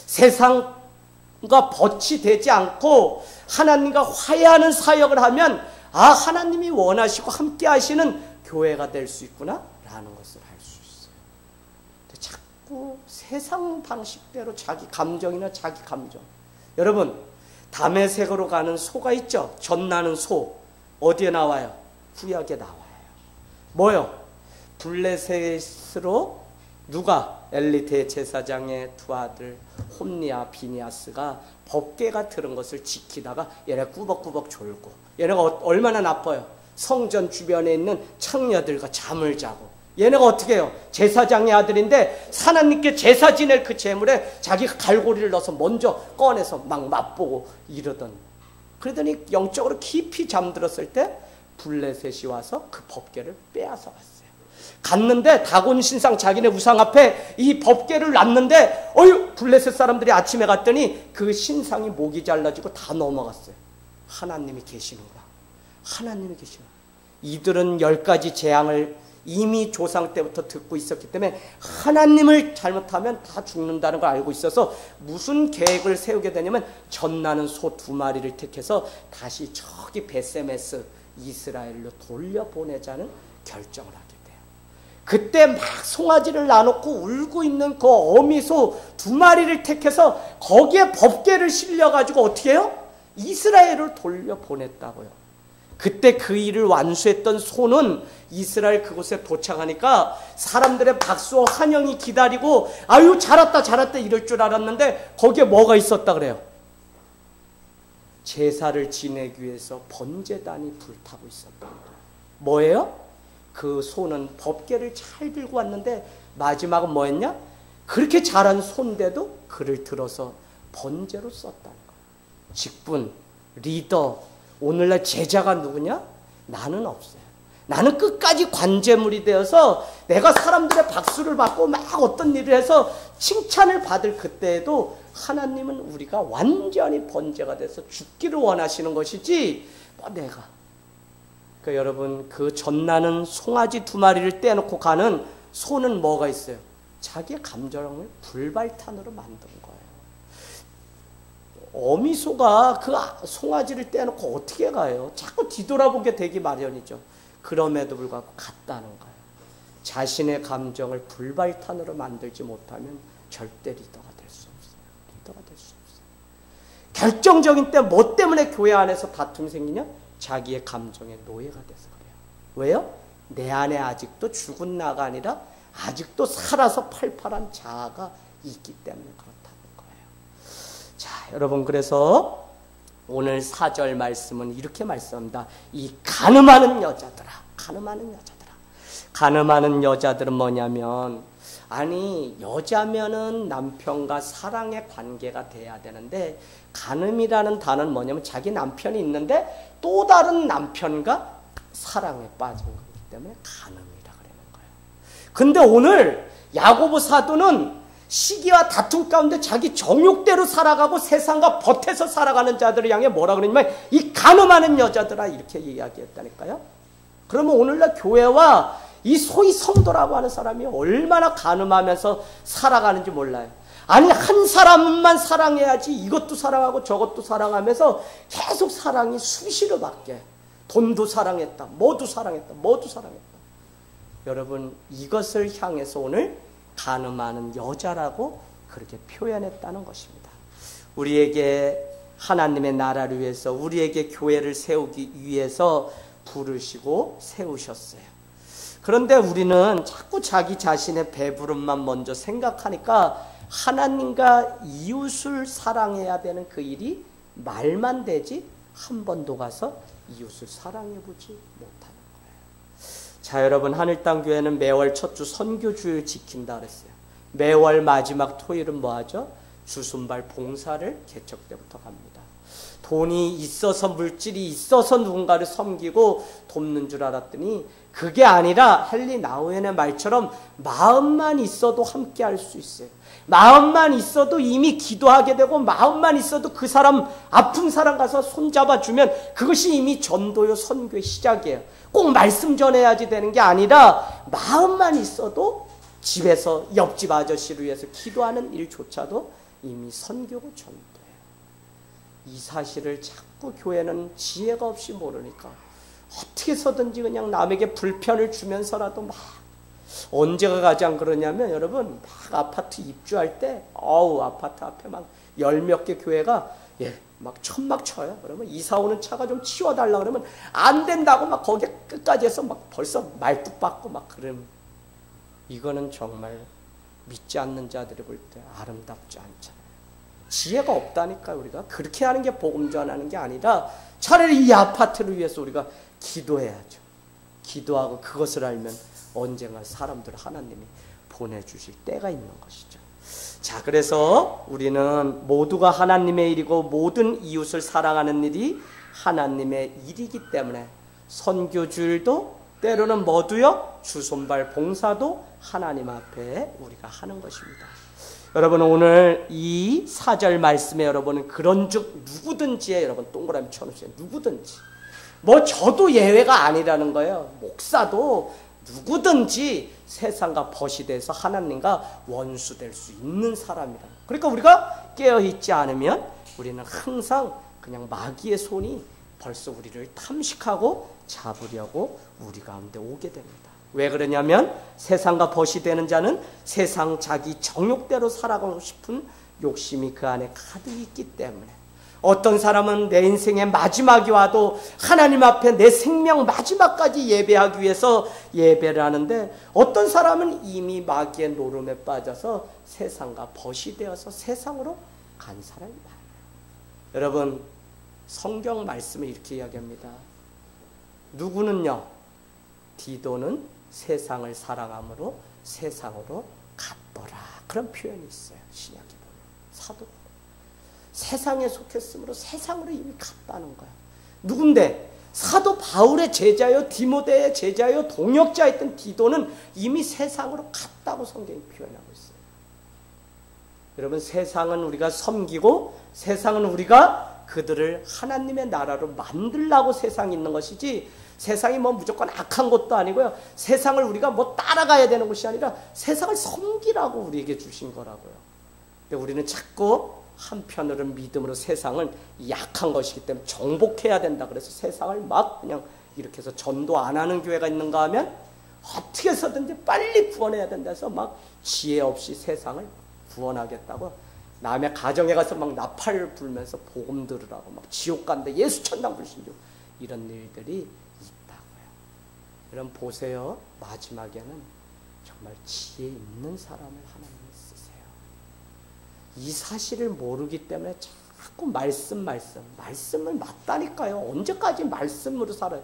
세상과 벗이 되지 않고 하나님과 화해하는 사역을 하면 하나님이 원하시고 함께 하시는 교회가 될 수 있구나 라는 것을 알 수 있어요. 근데 자꾸 세상 방식대로 자기 감정이나 자기 감정, 여러분, 담의 색으로 가는 소가 있죠? 젖나는 소 어디에 나와요? 구약에 나와요. 뭐요? 블레셋으로 누가? 엘리트 제사장의 두 아들 홈니와 비니아스가 법궤가 들은 것을 지키다가 얘네가 꾸벅꾸벅 졸고, 얘네가 얼마나 나빠요? 성전 주변에 있는 창녀들과 잠을 자고, 얘네가 어떻게 해요? 제사장의 아들인데 하나님께 제사 지낼 그 제물에 자기가 갈고리를 넣어서 먼저 꺼내서 막 맛보고 이러던, 그러더니 영적으로 깊이 잠들었을 때 블레셋이 와서 그 법궤를 빼앗아 갔어요. 갔는데 다곤 신상 자기네 우상 앞에 이 법궤를 놨는데 블레셋 사람들이 아침에 갔더니 그 신상이 목이 잘라지고 다 넘어갔어요. 하나님이 계시는구나. 하나님이 계시는구나. 이들은 10가지 재앙을 이미 조상 때부터 듣고 있었기 때문에 하나님을 잘못하면 다 죽는다는 걸 알고 있어서 무슨 계획을 세우게 되냐면 젖나는 소 2마리를 택해서 다시 저기 베세메스 이스라엘로 돌려보내자는 결정을 하게 돼요. 그때 막 송아지를 놔놓고 울고 있는 그 어미소 2마리를 택해서 거기에 법궤를 실려가지고 어떻게 해요? 이스라엘을 돌려보냈다고요. 그때 그 일을 완수했던 소는 이스라엘 그곳에 도착하니까 사람들의 박수와 환영이 기다리고 아유 잘했다 잘했다 이럴 줄 알았는데 거기에 뭐가 있었다 그래요? 제사를 지내기 위해서 번제단이 불타고 있었다. 뭐예요? 그 소는 법궤를 잘 들고 왔는데 마지막은 뭐였냐? 그렇게 잘한 소인데도 그를 들어서 번제로 썼다는 거예요. 직분, 리더, 오늘날 제자가 누구냐? 나는 없어요. 나는 끝까지 관제물이 되어서 내가 사람들의 박수를 받고 막 어떤 일을 해서 칭찬을 받을 그때에도 하나님은 우리가 완전히 번제가 돼서 죽기를 원하시는 것이지 내가. 그러니까 여러분 그 젖나는 송아지 2마리를 떼놓고 가는 소는 뭐가 있어요? 자기의 감정을 불발탄으로 만든 거예요. 어미소가 그 송아지를 떼놓고 어떻게 가요? 자꾸 뒤돌아보게 되기 마련이죠. 그럼에도 불구하고 갔다는 거예요. 자신의 감정을 불발탄으로 만들지 못하면 절대 리더가 될 수 없어요. 리더가 될 수 없어요. 결정적인 때 뭐 때문에 교회 안에서 다툼이 생기냐? 자기의 감정의 노예가 돼서 그래요. 왜요? 내 안에 아직도 죽은 나가 아니라 아직도 살아서 팔팔한 자아가 있기 때문에 그렇다는 거예요. 자, 여러분 그래서 오늘 4절 말씀은 이렇게 말씀합니다. 이 가늠하는 여자들아, 가늠하는 여자들아. 가늠하는 여자들은 뭐냐면 아니 여자면은 남편과 사랑의 관계가 돼야 되는데 가늠이라는 단어는 뭐냐면 자기 남편이 있는데 또 다른 남편과 사랑에 빠진 거기 때문에 가늠이라 그러는 거예요. 근데 오늘 야고보 사도는 시기와 다툼 가운데 자기 정욕대로 살아가고 세상과 버텨서 살아가는 자들을 향해 뭐라 그러냐면 이 가늠하는 여자들아 이렇게 이야기했다니까요. 그러면 오늘날 교회와 이 소위 성도라고 하는 사람이 얼마나 가늠하면서 살아가는지 몰라요. 아니 한 사람만 사랑해야지 이것도 사랑하고 저것도 사랑하면서 계속 사랑이 수시로 바뀌어요. 돈도 사랑했다, 뭐도 사랑했다, 뭐도 사랑했다. 여러분 이것을 향해서 오늘 가늠하는 여자라고 그렇게 표현했다는 것입니다. 우리에게 하나님의 나라를 위해서 우리에게 교회를 세우기 위해서 부르시고 세우셨어요. 그런데 우리는 자꾸 자기 자신의 배부름만 먼저 생각하니까 하나님과 이웃을 사랑해야 되는 그 일이 말만 되지 한 번도 가서 이웃을 사랑해보지 못하는 거예요. 자, 여러분 하늘땅교회는 매월 첫 주 선교주일 지킨다 그랬어요. 매월 마지막 토요일은 뭐하죠? 주순발 봉사를 개척 때부터 갑니다. 돈이 있어서 물질이 있어서 누군가를 섬기고 돕는 줄 알았더니 그게 아니라 헨리 나우엔의 말처럼 마음만 있어도 함께 할 수 있어요. 마음만 있어도 이미 기도하게 되고 마음만 있어도 그 사람 아픈 사람 가서 손잡아주면 그것이 이미 전도요 선교의 시작이에요. 꼭 말씀 전해야지 되는 게 아니라 마음만 있어도 집에서 옆집 아저씨를 위해서 기도하는 일조차도 이미 선교고 전도예요. 이 사실을 자꾸 교회는 지혜가 없이 모르니까 어떻게 해서든지 그냥 남에게 불편을 주면서라도 막 언제가 가장 그러냐면 여러분 막 아파트 입주할 때 아파트 앞에 막 10몇 개 교회가 막 천막 쳐요. 그러면 이사 오는 차가 좀 치워달라 그러면 안 된다고 막 거기에 끝까지 해서 막 벌써 말뚝 박고 막 그러면 이거는 정말 믿지 않는 자들이 볼 때 아름답지 않잖아요. 지혜가 없다니까. 우리가 그렇게 하는 게 복음 전하는 게 아니라 차라리 이 아파트를 위해서 우리가 기도해야죠. 기도하고 그것을 알면 언젠가 사람들을 하나님이 보내주실 때가 있는 것이죠. 자, 그래서 우리는 모두가 하나님의 일이고 모든 이웃을 사랑하는 일이 하나님의 일이기 때문에 선교주일도 때로는 뭐도요? 주손발 봉사도 하나님 앞에 우리가 하는 것입니다. 여러분 오늘 이 4절 말씀에 여러분은 그런즉 누구든지에 여러분 동그라미 쳐놓으세요. 누구든지. 뭐 저도 예외가 아니라는 거예요. 목사도 누구든지 세상과 벗이 돼서 하나님과 원수될 수 있는 사람이라. 그러니까 우리가 깨어있지 않으면 우리는 항상 그냥 마귀의 손이 벌써 우리를 탐식하고 잡으려고 우리 가운데 오게 됩니다. 왜 그러냐면 세상과 벗이 되는 자는 세상 자기 정욕대로 살아가고 싶은 욕심이 그 안에 가득 있기 때문에, 어떤 사람은 내 인생의 마지막이 와도 하나님 앞에 내 생명 마지막까지 예배하기 위해서 예배를 하는데, 어떤 사람은 이미 마귀의 노름에 빠져서 세상과 벗이 되어서 세상으로 간 사람이 많아요. 여러분, 성경 말씀을 이렇게 이야기합니다. 누구는요, 디도는 세상을 사랑함으로 세상으로 갔더라. 그런 표현이 있어요. 신약에 보면. 사도 세상에 속했으므로 세상으로 이미 갔다는 거야. 누군데? 사도 바울의 제자요, 디모데의 제자요, 동역자였던 디도는 이미 세상으로 갔다고 성경이 표현하고 있어요. 여러분, 세상은 우리가 섬기고 세상은 우리가 그들을 하나님의 나라로 만들라고 세상이 있는 것이지, 세상이 뭐 무조건 악한 것도 아니고요, 세상을 우리가 뭐 따라가야 되는 것이 아니라 세상을 섬기라고 우리에게 주신 거라고요. 근데 우리는 자꾸 한편으로는 믿음으로 세상을 약한 것이기 때문에 정복해야 된다 그래서 세상을 막 그냥 이렇게 해서 전도 안 하는 교회가 있는가 하면 어떻게 해서든지 빨리 구원해야 된다 해서 막 지혜 없이 세상을 구원하겠다고 남의 가정에 가서 막 나팔을 불면서 복음 들으라고 막 지옥 간다, 예수 천당 불신주, 이런 일들이 있다고요. 여러분 보세요. 마지막에는 정말 지혜 있는 사람을 하나님이 쓰세요. 이 사실을 모르기 때문에 자꾸 말씀을 맞다니까요. 언제까지 말씀으로 살아요?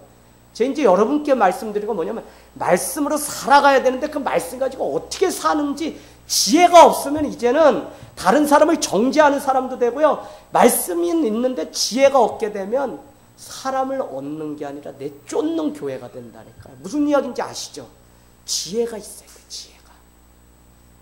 제가 이제 여러분께 말씀드리고 뭐냐면, 말씀으로 살아가야 되는데 그 말씀 가지고 어떻게 사는지 지혜가 없으면 이제는 다른 사람을 정죄하는 사람도 되고요, 말씀이 있는데 지혜가 없게 되면 사람을 얻는 게 아니라 내쫓는 교회가 된다니까요. 무슨 이야기인지 아시죠? 지혜가 있어야 돼, 지혜가.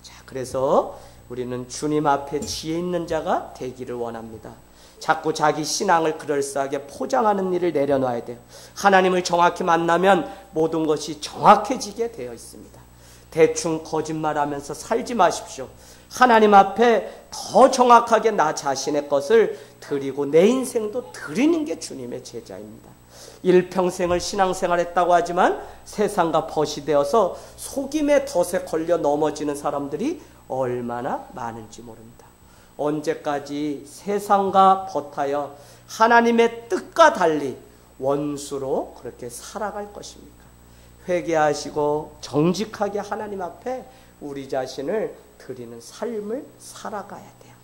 자, 그래서 우리는 주님 앞에 지혜 있는 자가 되기를 원합니다. 자꾸 자기 신앙을 그럴싸하게 포장하는 일을 내려놔야 돼요. 하나님을 정확히 만나면 모든 것이 정확해지게 되어 있습니다. 대충 거짓말하면서 살지 마십시오. 하나님 앞에 더 정확하게 나 자신의 것을 드리고 내 인생도 드리는 게 주님의 제자입니다. 일평생을 신앙생활했다고 하지만 세상과 벗이 되어서 속임의 덫에 걸려 넘어지는 사람들이 얼마나 많은지 모릅니다. 언제까지 세상과 벗하여 하나님의 뜻과 달리 원수로 그렇게 살아갈 것입니까? 회개하시고 정직하게 하나님 앞에 우리 자신을 드리는 삶을 살아가야 돼요.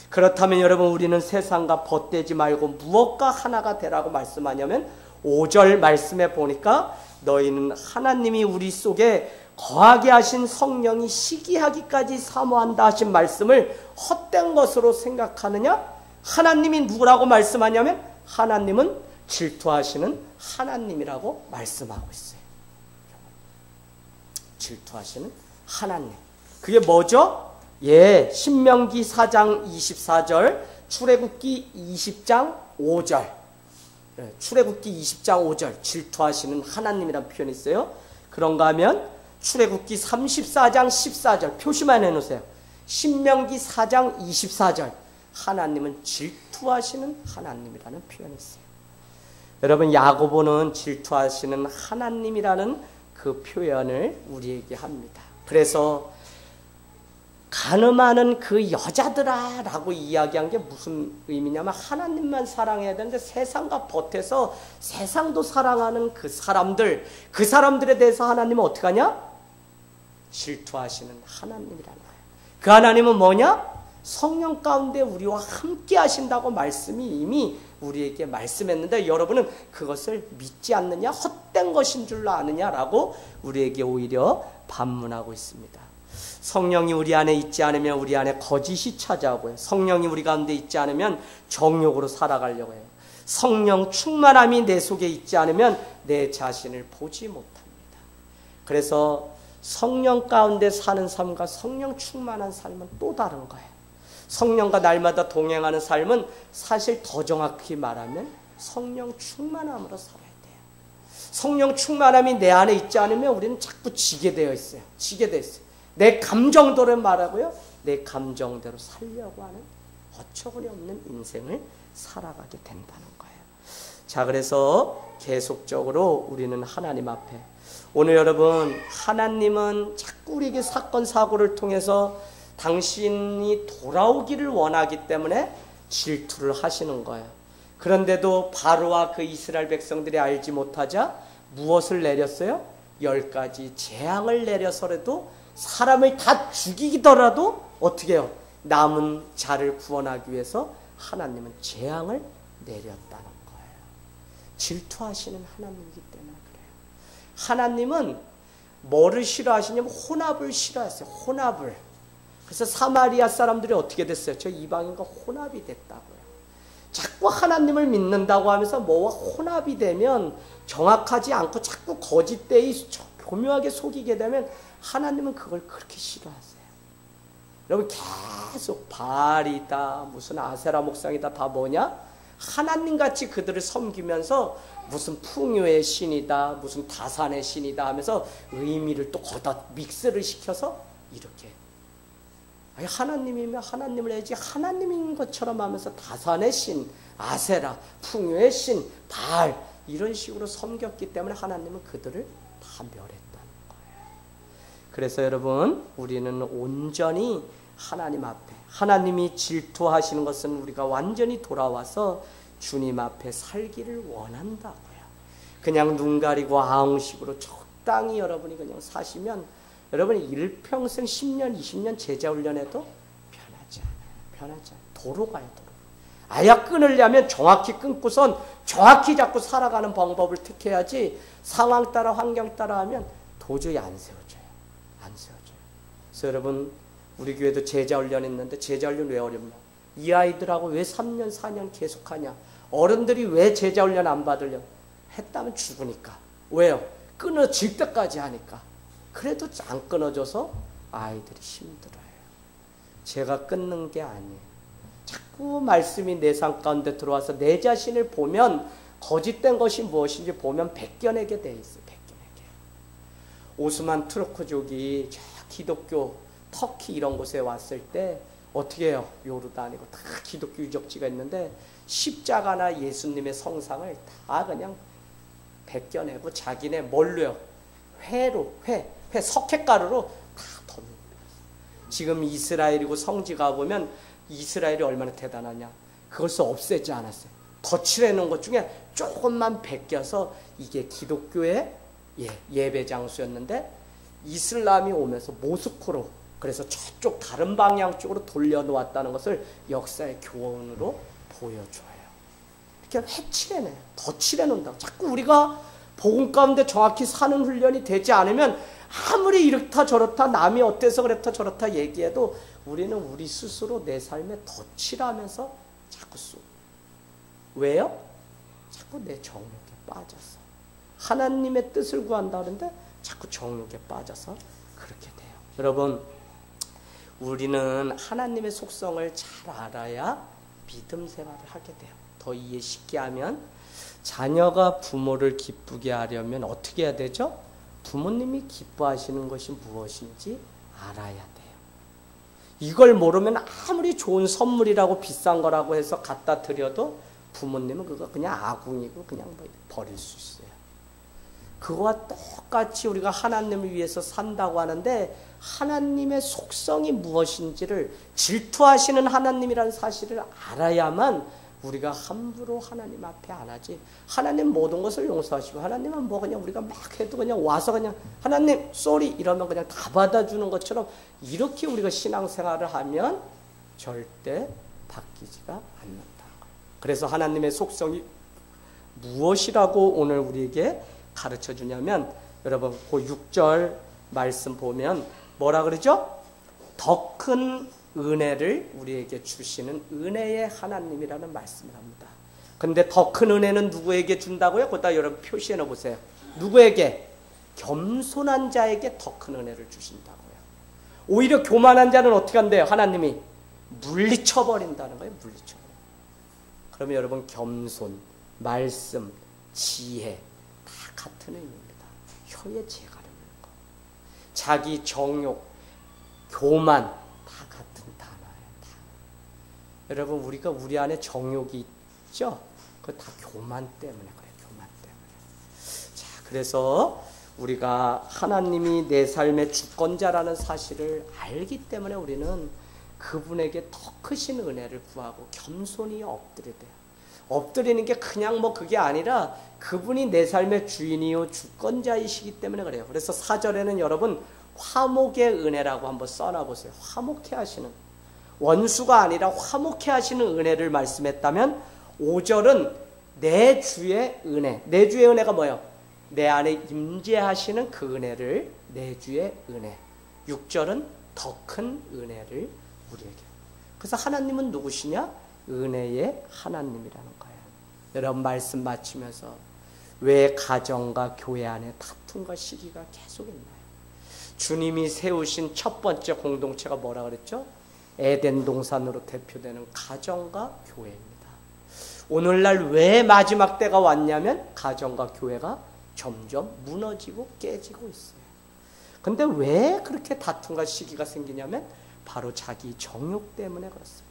그렇다면 여러분, 우리는 세상과 벗되지 말고 무엇과 하나가 되라고 말씀하냐면, 5절 말씀에 보니까 너희는 하나님이 우리 속에 거하게 하신 성령이 시기하기까지 사모한다 하신 말씀을 헛된 것으로 생각하느냐? 하나님이 누구라고 말씀하냐면 하나님은 질투하시는 하나님이라고 말씀하고 있어요. 질투하시는 하나님. 그게 뭐죠? 예, 신명기 4장 24절, 출애굽기 20장 5절. 출애굽기 20장 5절, 질투하시는 하나님이라는 표현이 있어요. 그런가 하면 출애굽기 34장 14절, 표시만 해놓으세요. 신명기 4장 24절, 하나님은 질투하시는 하나님이라는 표현이 있어요. 여러분, 야고보는 질투하시는 하나님이라는 그 표현을 우리에게 합니다. 그래서 가늠하는 그 여자들아 라고 이야기한 게 무슨 의미냐면, 하나님만 사랑해야 되는데 세상과 벗해서 세상도 사랑하는 그 사람들에 대해서 하나님은 어떻게 하냐? 질투하시는 하나님이라는 거예요. 그 하나님은 뭐냐? 성령 가운데 우리와 함께 하신다고 말씀이 이미 우리에게 말씀했는데, 여러분은 그것을 믿지 않느냐, 헛된 것인 줄로 아느냐라고 우리에게 오히려 반문하고 있습니다. 성령이 우리 안에 있지 않으면 우리 안에 거짓이 찾아오고요. 성령이 우리 가운데 있지 않으면 정욕으로 살아가려고 해요. 성령 충만함이 내 속에 있지 않으면 내 자신을 보지 못합니다. 그래서 성령 가운데 사는 삶과 성령 충만한 삶은 또 다른 거예요. 성령과 날마다 동행하는 삶은 사실 더 정확히 말하면 성령 충만함으로 살아야 돼요. 성령 충만함이 내 안에 있지 않으면 우리는 자꾸 지게 되어 있어요. 지게 되어 있어요. 내 감정대로 말하고요. 내 감정대로 살려고 하는 어처구니 없는 인생을 살아가게 된다는 거예요. 자, 그래서 계속적으로 우리는 하나님 앞에, 오늘 여러분, 하나님은 자꾸 우리에게 사건 사고를 통해서 당신이 돌아오기를 원하기 때문에 질투를 하시는 거예요. 그런데도 바로와 그 이스라엘 백성들이 알지 못하자 무엇을 내렸어요? 10가지 재앙을 내려서라도 사람을 다 죽이더라도 어떻게 해요? 남은 자를 구원하기 위해서 하나님은 재앙을 내렸다는 거예요. 질투하시는 하나님이기 때문에 그래요. 하나님은 뭐를 싫어하시냐면 혼합을 싫어하세요. 혼합을. 그래서 사마리아 사람들이 어떻게 됐어요? 저 이방인과 혼합이 됐다고요. 자꾸 하나님을 믿는다고 하면서 뭐와 혼합이 되면, 정확하지 않고 자꾸 거짓되이 교묘하게 속이게 되면 하나님은 그걸 그렇게 싫어하세요. 여러분, 계속 바알이다, 무슨 아세라 목상이다, 다 뭐냐? 하나님같이 그들을 섬기면서 무슨 풍요의 신이다, 무슨 다산의 신이다 하면서 의미를 또 거기다 믹스를 시켜서 이렇게, 아니 하나님이면 하나님을 해야지, 하나님인 것처럼 하면서 다산의 신, 아세라, 풍요의 신, 바알 이런 식으로 섬겼기 때문에 하나님은 그들을 다 멸했다는 거예요. 그래서 여러분, 우리는 온전히 하나님 앞에, 하나님이 질투하시는 것은 우리가 완전히 돌아와서 주님 앞에 살기를 원한다고요. 그냥 눈 가리고 아웅식으로 적당히 여러분이 그냥 사시면 여러분이 일평생 10년, 20년 제자 훈련해도 편하지 않아요. 편하지 않아요. 도로 가요, 도로. 아약 끊으려면 정확히 끊고선 정확히 잡고 살아가는 방법을 택해야지, 상황 따라 환경 따라 하면 도저히 안 세워져요. 안 세워져요. 그래서 여러분, 우리 교회도 제자 훈련 했는데 제자 훈련 왜 어렵냐? 이 아이들하고 왜 3년, 4년 계속하냐? 어른들이 왜 제자 훈련 안 받으려? 했다면 죽으니까. 왜요? 끊어질 때까지 하니까. 그래도 안 끊어져서 아이들이 힘들어요. 제가 끊는 게 아니에요. 자꾸 말씀이 내 삶 가운데 들어와서 내 자신을 보면 거짓된 것이 무엇인지 보면 베껴내게 돼 있어요. 베껴내게. 오스만 투르크족이 저 기독교 터키 이런 곳에 왔을 때 어떻게 해요? 요르단이고 다 기독교 유적지가 있는데 십자가나 예수님의 성상을 다 그냥 베껴내고 자기네 뭘로요? 회로, 회 석회가루로 다 덮는 거예요. 지금 이스라엘이고 성지가 보면 이스라엘이 얼마나 대단하냐? 그것을 없애지 않았어요. 덧칠해놓은 것 중에 조금만 베껴서 이게 기독교의 예배 장소였는데 이슬람이 오면서 모스크로, 그래서 저쪽 다른 방향 쪽으로 돌려놓았다는 것을 역사의 교훈으로 보여줘요. 이렇게 해칠해내요. 덧칠해놓는다고. 자꾸 우리가 복음 가운데 정확히 사는 훈련이 되지 않으면 아무리 이렇다 저렇다 남이 어때서 그렇다 저렇다 얘기해도 우리는 우리 스스로 내 삶에 덧칠하면서 자꾸 쏘. 왜요? 자꾸 내 정욕에 빠져서. 하나님의 뜻을 구한다는데 자꾸 정욕에 빠져서 그렇게 돼요. 여러분, 우리는 하나님의 속성을 잘 알아야 믿음 생활을 하게 돼요. 더 이해 쉽게 하면, 자녀가 부모를 기쁘게 하려면 어떻게 해야 되죠? 부모님이 기뻐하시는 것이 무엇인지 알아야 돼요. 이걸 모르면 아무리 좋은 선물이라고 비싼 거라고 해서 갖다 드려도 부모님은 그거 그냥 아궁이고 그냥 버릴 수 있어요. 그거와 똑같이 우리가 하나님을 위해서 산다고 하는데 하나님의 속성이 무엇인지를, 질투하시는 하나님이라는 사실을 알아야만 우리가 함부로 하나님 앞에 안 하지. 하나님 모든 것을 용서하시고 하나님은 뭐 그냥 우리가 막 해도 그냥 와서 그냥 하나님 쏘리 이러면 그냥 다 받아주는 것처럼 이렇게 우리가 신앙생활을 하면 절대 바뀌지가 않는다는 거예요. 그래서 하나님의 속성이 무엇이라고 오늘 우리에게 가르쳐 주냐면, 여러분 그 6절 말씀 보면 뭐라 그러죠? 더 큰 은혜를 우리에게 주시는 은혜의 하나님이라는 말씀을 합니다. 근데 더 큰 은혜는 누구에게 준다고요? 거기다 여러분 표시해 놓으세요. 누구에게? 겸손한 자에게 더 큰 은혜를 주신다고요. 오히려 교만한 자는 어떻게 한대요? 하나님이 물리쳐버린다는 거예요. 물리쳐버려. 그러면 여러분 겸손, 말씀, 지혜 다 같은 의미입니다. 혀에 재가 없는 거. 자기 정욕, 교만 다 같은 단어예요. 다. 여러분 우리가 우리 안에 정욕이 있죠? 그거 다 교만 때문에 그래요. 교만 때문에. 자, 그래서 우리가 하나님이 내 삶의 주권자라는 사실을 알기 때문에 우리는 그분에게 더 크신 은혜를 구하고 겸손히 엎드려야 돼요. 엎드리는 게 그냥 뭐 그게 아니라 그분이 내 삶의 주인이요 주권자이시기 때문에 그래요. 그래서 4절에는 여러분 화목의 은혜라고 한번 써놔보세요. 화목해 하시는, 원수가 아니라 화목해 하시는 은혜를 말씀했다면 5절은 내 주의 은혜. 내 주의 은혜가 뭐예요? 내 안에 임재하시는 그 은혜를 내 주의 은혜. 6절은 더 큰 은혜를 우리에게. 그래서 하나님은 누구시냐? 은혜의 하나님이라는 거예요. 여러분 말씀 마치면서 왜 가정과 교회 안에 다툼과 시기가 계속 있나요? 주님이 세우신 첫 번째 공동체가 뭐라 그랬죠? 에덴 동산으로 대표되는 가정과 교회입니다. 오늘날 왜 마지막 때가 왔냐면 가정과 교회가 점점 무너지고 깨지고 있어요. 근데 왜 그렇게 다툼과 시기가 생기냐면 바로 자기 정욕 때문에 그렇습니다.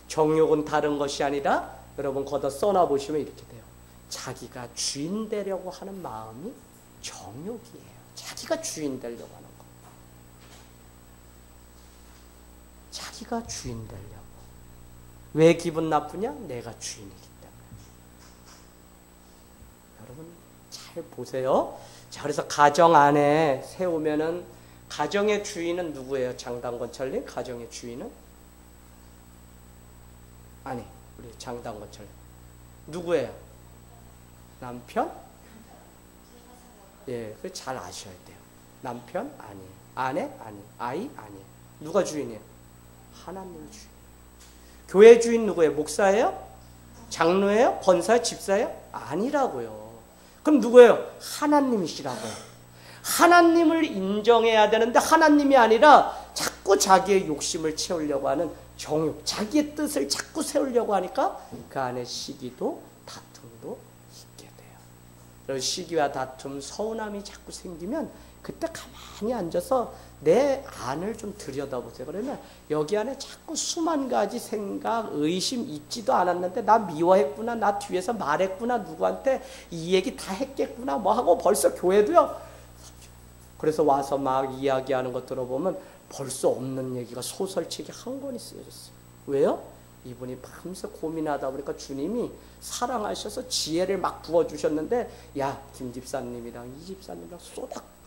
정욕은 다른 것이 아니라 여러분 거기다 써놔보시면 이렇게 돼요. 자기가 주인 되려고 하는 마음이 정욕이에요. 자기가 주인 되려고 하는 거. 자기가 주인 되려고. 왜 기분 나쁘냐? 내가 주인이기 때문에. 여러분 잘 보세요. 자, 그래서 가정 안에 세우면은 가정의 주인은 누구예요? 장단권철님? 가정의 주인은? 아니, 우리 장단권철님. 누구예요? 남편? 예, 그 잘 아셔야 돼요. 남편? 아니에요. 아내? 아니에요. 아이? 아니에요. 누가 주인이에요? 하나님이 주인. 교회 주인 누구예요? 목사예요? 장로예요? 권사예요? 집사예요? 아니라고요. 그럼 누구예요? 하나님이시라고요. 하나님을 인정해야 되는데 하나님이 아니라 자꾸 자기의 욕심을 채우려고 하는 정욕, 자기의 뜻을 자꾸 세우려고 하니까 그 안에 시기도 다툼도 있게 돼요. 그래서 시기와 다툼, 서운함이 자꾸 생기면 그때 가만히 앉아서 내 안을 좀 들여다보세요. 그러면 여기 안에 자꾸 수만 가지 생각, 의심 있지도 않았는데 나 미워했구나, 나 뒤에서 말했구나, 누구한테 이 얘기 다 했겠구나 뭐 하고 벌써 교회도요. 그래서 와서 막 이야기하는 거 들어보면 벌써 없는 얘기가 소설책이 한 권이 쓰여졌어요. 왜요? 이분이 밤새 고민하다 보니까 주님이 사랑하셔서 지혜를 막 부어주셨는데 야, 김 집사님이랑 이 집사님이랑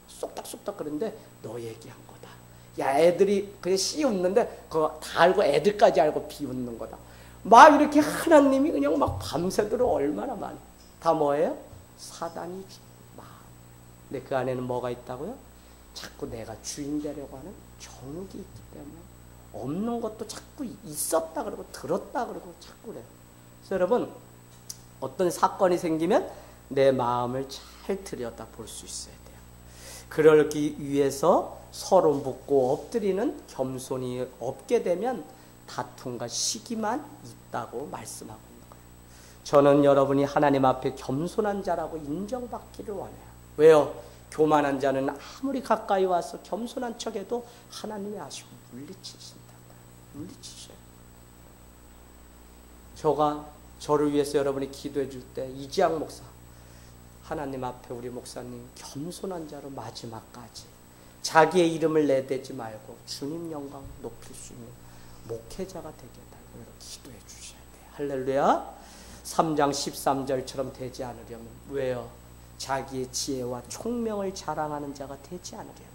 쏙닥쏙닥 그런데 너 얘기한 거다. 야, 애들이 그냥 씨 웃는데 그거 다 알고 애들까지 알고 비웃는 거다. 막 이렇게 하나님이 그냥 막 밤새도록 얼마나 많이. 다 뭐예요? 사단이 마음. 근데 그 안에는 뭐가 있다고요? 자꾸 내가 주인 되려고 하는 정욕이 있기 때문에 없는 것도 자꾸 있었다 그러고 들었다 그러고 자꾸 그래요. 그래서 여러분 어떤 사건이 생기면 내 마음을 잘 들여다 볼 수 있어야 돼요. 그러기 위해서 서로 묻고 엎드리는 겸손이 없게 되면 다툼과 시기만 있다고 말씀하고 있는 거예요. 저는 여러분이 하나님 앞에 겸손한 자라고 인정받기를 원해요. 왜요? 교만한 자는 아무리 가까이 와서 겸손한 척해도 하나님이 아시고 물리치신다. 물리치셔요. 저를 위해서 여러분이 기도해 줄 때 이지학 목사, 하나님 앞에 우리 목사님 겸손한 자로 마지막까지 자기의 이름을 내대지 말고 주님 영광 높일 수 있는 목회자가 되게 달라고 기도해 주셔야 돼요. 할렐루야. 3장 13절처럼 되지 않으려면 왜요? 자기의 지혜와 총명을 자랑하는 자가 되지 않으려면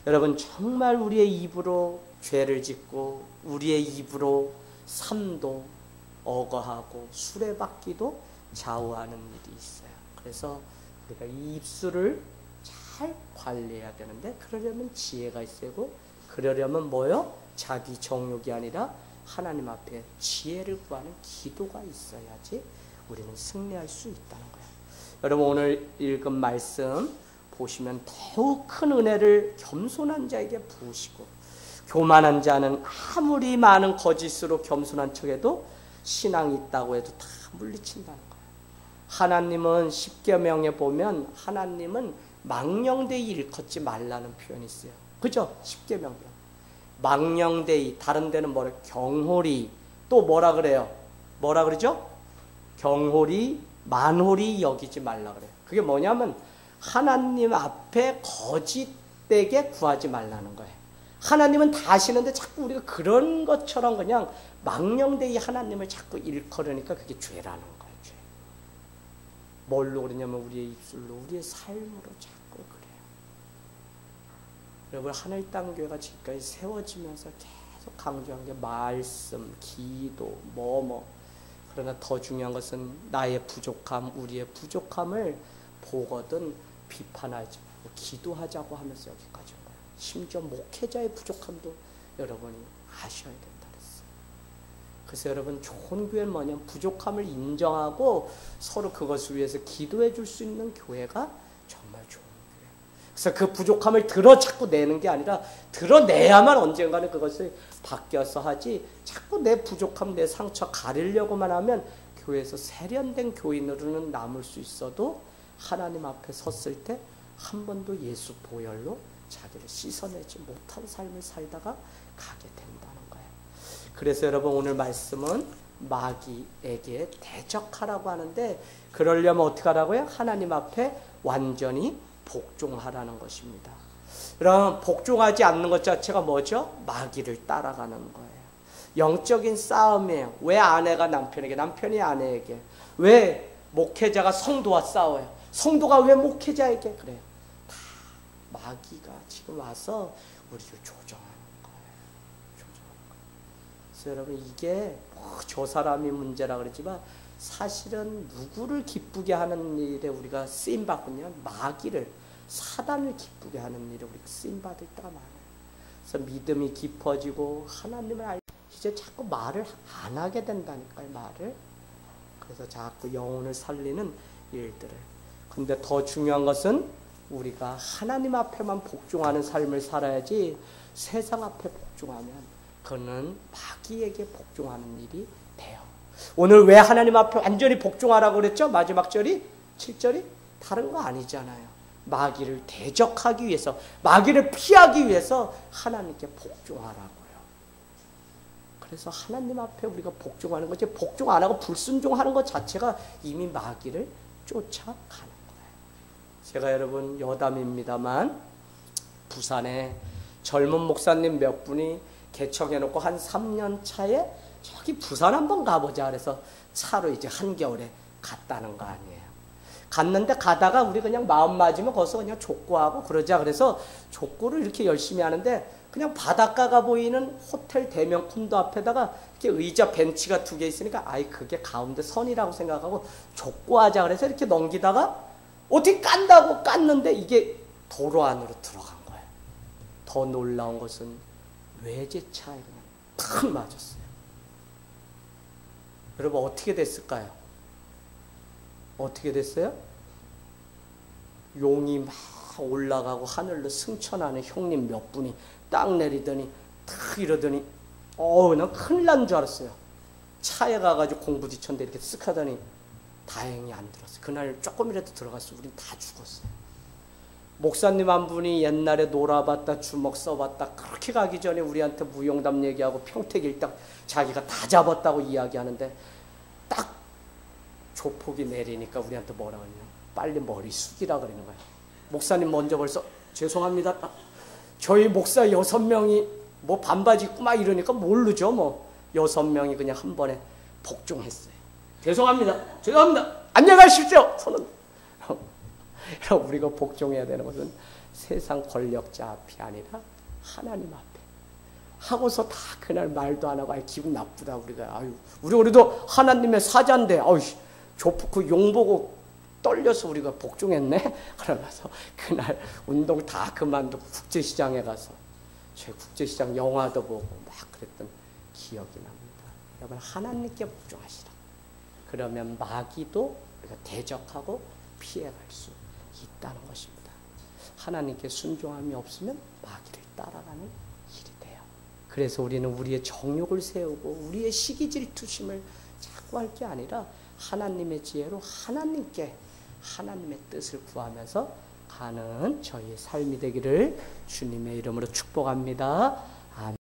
여러분 정말 우리의 입으로 죄를 짓고 우리의 입으로 삶도 억어하고 수레바퀴도 좌우하는 일이 있어요. 그래서 우리가 이 입술을 잘 관리해야 되는데 그러려면 지혜가 있어야 되고 그러려면 뭐요? 자기 정욕이 아니라 하나님 앞에 지혜를 구하는 기도가 있어야지 우리는 승리할 수 있다는 거예요. 여러분 오늘 읽은 말씀 보시면 더욱 큰 은혜를 겸손한 자에게 부으시고 교만한 자는 아무리 많은 거짓으로 겸손한 척해도 신앙이 있다고 해도 다 물리친다는 거예요. 하나님은 십계명에 보면 하나님은 망령되이 일컫지 말라는 표현이 있어요. 그죠? 십계명. 망령되이, 다른 데는 뭐래? 경홀히, 또 뭐라 그래요? 뭐라 그러죠? 경홀히, 만홀히 여기지 말라 그래요. 그게 뭐냐면 하나님 앞에 거짓되게 구하지 말라는 거예요. 하나님은 다 아시는데 자꾸 우리가 그런 것처럼 그냥 망령되이 하나님을 자꾸 일컬으니까 그게 죄라는 거예요. 죄. 뭘로 그러냐면 우리의 입술로, 우리의 삶으로 자꾸 그래요. 여러분, 하늘 땅 교회가 지금까지 세워지면서 계속 강조한 게 말씀, 기도, 그러나 더 중요한 것은 나의 부족함, 우리의 부족함을 보거든 비판하지 말고 기도하자고 하면서 여기까지 온 거예요. 심지어 목회자의 부족함도 여러분이 아셔야 된다 그랬어요. 그래서 여러분, 좋은 교회는 뭐냐면 부족함을 인정하고 서로 그것을 위해서 기도해 줄 수 있는 교회가 정말 좋은 교회예요. 그래서 그 부족함을 자꾸 내는 게 아니라 드러내야만 언젠가는 그것을 바뀌어서 하지, 자꾸 내 부족함, 내 상처 가리려고만 하면 교회에서 세련된 교인으로는 남을 수 있어도 하나님 앞에 섰을 때 한 번도 예수 보혈로 자기를 씻어내지 못한 삶을 살다가 가게 된다는 거예요. 그래서 여러분, 오늘 말씀은 마귀에게 대적하라고 하는데, 그러려면 어떻게 하라고요? 하나님 앞에 완전히 복종하라는 것입니다. 그럼 복종하지 않는 것 자체가 뭐죠? 마귀를 따라가는 거예요. 영적인 싸움이에요. 왜 아내가 남편에게, 남편이 아내에게, 왜 목회자가 성도와 싸워요? 성도가 왜 목회자에게 그래요? 다 마귀가 지금 와서 우리를 조정하는 거예요. 그래서 여러분, 이게 저 사람이 문제라 그러지만 사실은 누구를 기쁘게 하는 일에 우리가 쓰임받군요. 마귀를, 사단을 기쁘게 하는 일에 우리가 쓰임받을 때가 많아요. 그래서 믿음이 깊어지고 하나님을 알고 이제 자꾸 말을 안 하게 된다니까요. 말을. 그래서 자꾸 영혼을 살리는 일들을. 근데 더 중요한 것은 우리가 하나님 앞에만 복종하는 삶을 살아야지, 세상 앞에 복종하면 그는 마귀에게 복종하는 일이 돼요. 오늘 왜 하나님 앞에 완전히 복종하라고 그랬죠? 마지막 절이, 7절이 다른 거 아니잖아요. 마귀를 대적하기 위해서, 마귀를 피하기 위해서 하나님께 복종하라고요. 그래서 하나님 앞에 우리가 복종하는 거지, 복종 안 하고 불순종하는 것 자체가 이미 마귀를 쫓아가는 거예요. 제가 여러분 여담입니다만, 부산에 젊은 목사님 몇 분이 개척해놓고 한 3년 차에 저기 부산 한번 가보자 그래서 차로 이제 한겨울에 갔다는 거 아니에요. 갔는데 가다가 우리 그냥 마음 맞으면 거기서 그냥 족구하고 그러자 그래서 족구를 이렇게 열심히 하는데, 그냥 바닷가가 보이는 호텔 대명 콘도 앞에다가 이렇게 의자 벤치가 2개 있으니까 아이 그게 가운데 선이라고 생각하고 족구하자 그래서 이렇게 넘기다가 어떻게 깐다고 깠는데 이게 도로 안으로 들어간 거예요. 더 놀라운 것은 외제차에 그냥 탁 맞았어요. 여러분, 어떻게 됐을까요? 어떻게 됐어요? 용이 막 올라가고 하늘로 승천하는 형님 몇 분이 딱 내리더니 탁 이러더니 난 큰일 난 줄 알았어요. 차에 가가지고 공 부딪혔는데 이렇게 쓱 하더니 다행히 안 들었어요. 그날 조금이라도 들어갔으면 우린 다 죽었어요. 목사님 한 분이 옛날에 놀아봤다, 주먹 써봤다, 그렇게 가기 전에 우리한테 무용담 얘기하고 평택 일당 자기가 다 잡았다고 이야기하는데, 딱 조폭이 내리니까 우리한테 뭐라 그러냐, 빨리 머리 숙이라 그러는 거예요. 목사님 먼저 벌써 죄송합니다. 저희 목사 6명이 뭐 반바지 입고 막 이러니까 모르죠. 6명이 그냥 한 번에 복종했어요. 죄송합니다. 안녕히 가십시오. 손은. 우리가 복종해야 되는 것은 세상 권력자 앞이 아니라 하나님 앞에 하고서 다 그날 말도 안 하고 기분 나쁘다 우리가. 우리 그래도 하나님의 사자인데 조폭 용 보고 떨려서 우리가 복종했네. 그러면서 그날 운동 다 그만두고 국제시장에 가서 제 국제시장 영화도 보고 막 그랬던 기억이 납니다. 여러분, 하나님께 복종하시라. 그러면 마귀도 우리가 대적하고 피해갈 수 있다는 것입니다. 하나님께 순종함이 없으면 마귀를 따라가는 일이 돼요. 그래서 우리는 우리의 정욕을 세우고 우리의 시기 질투심을 자꾸 할 게 아니라 하나님의 지혜로 하나님께 하나님의 뜻을 구하면서 가는 저희의 삶이 되기를 주님의 이름으로 축복합니다. 아멘.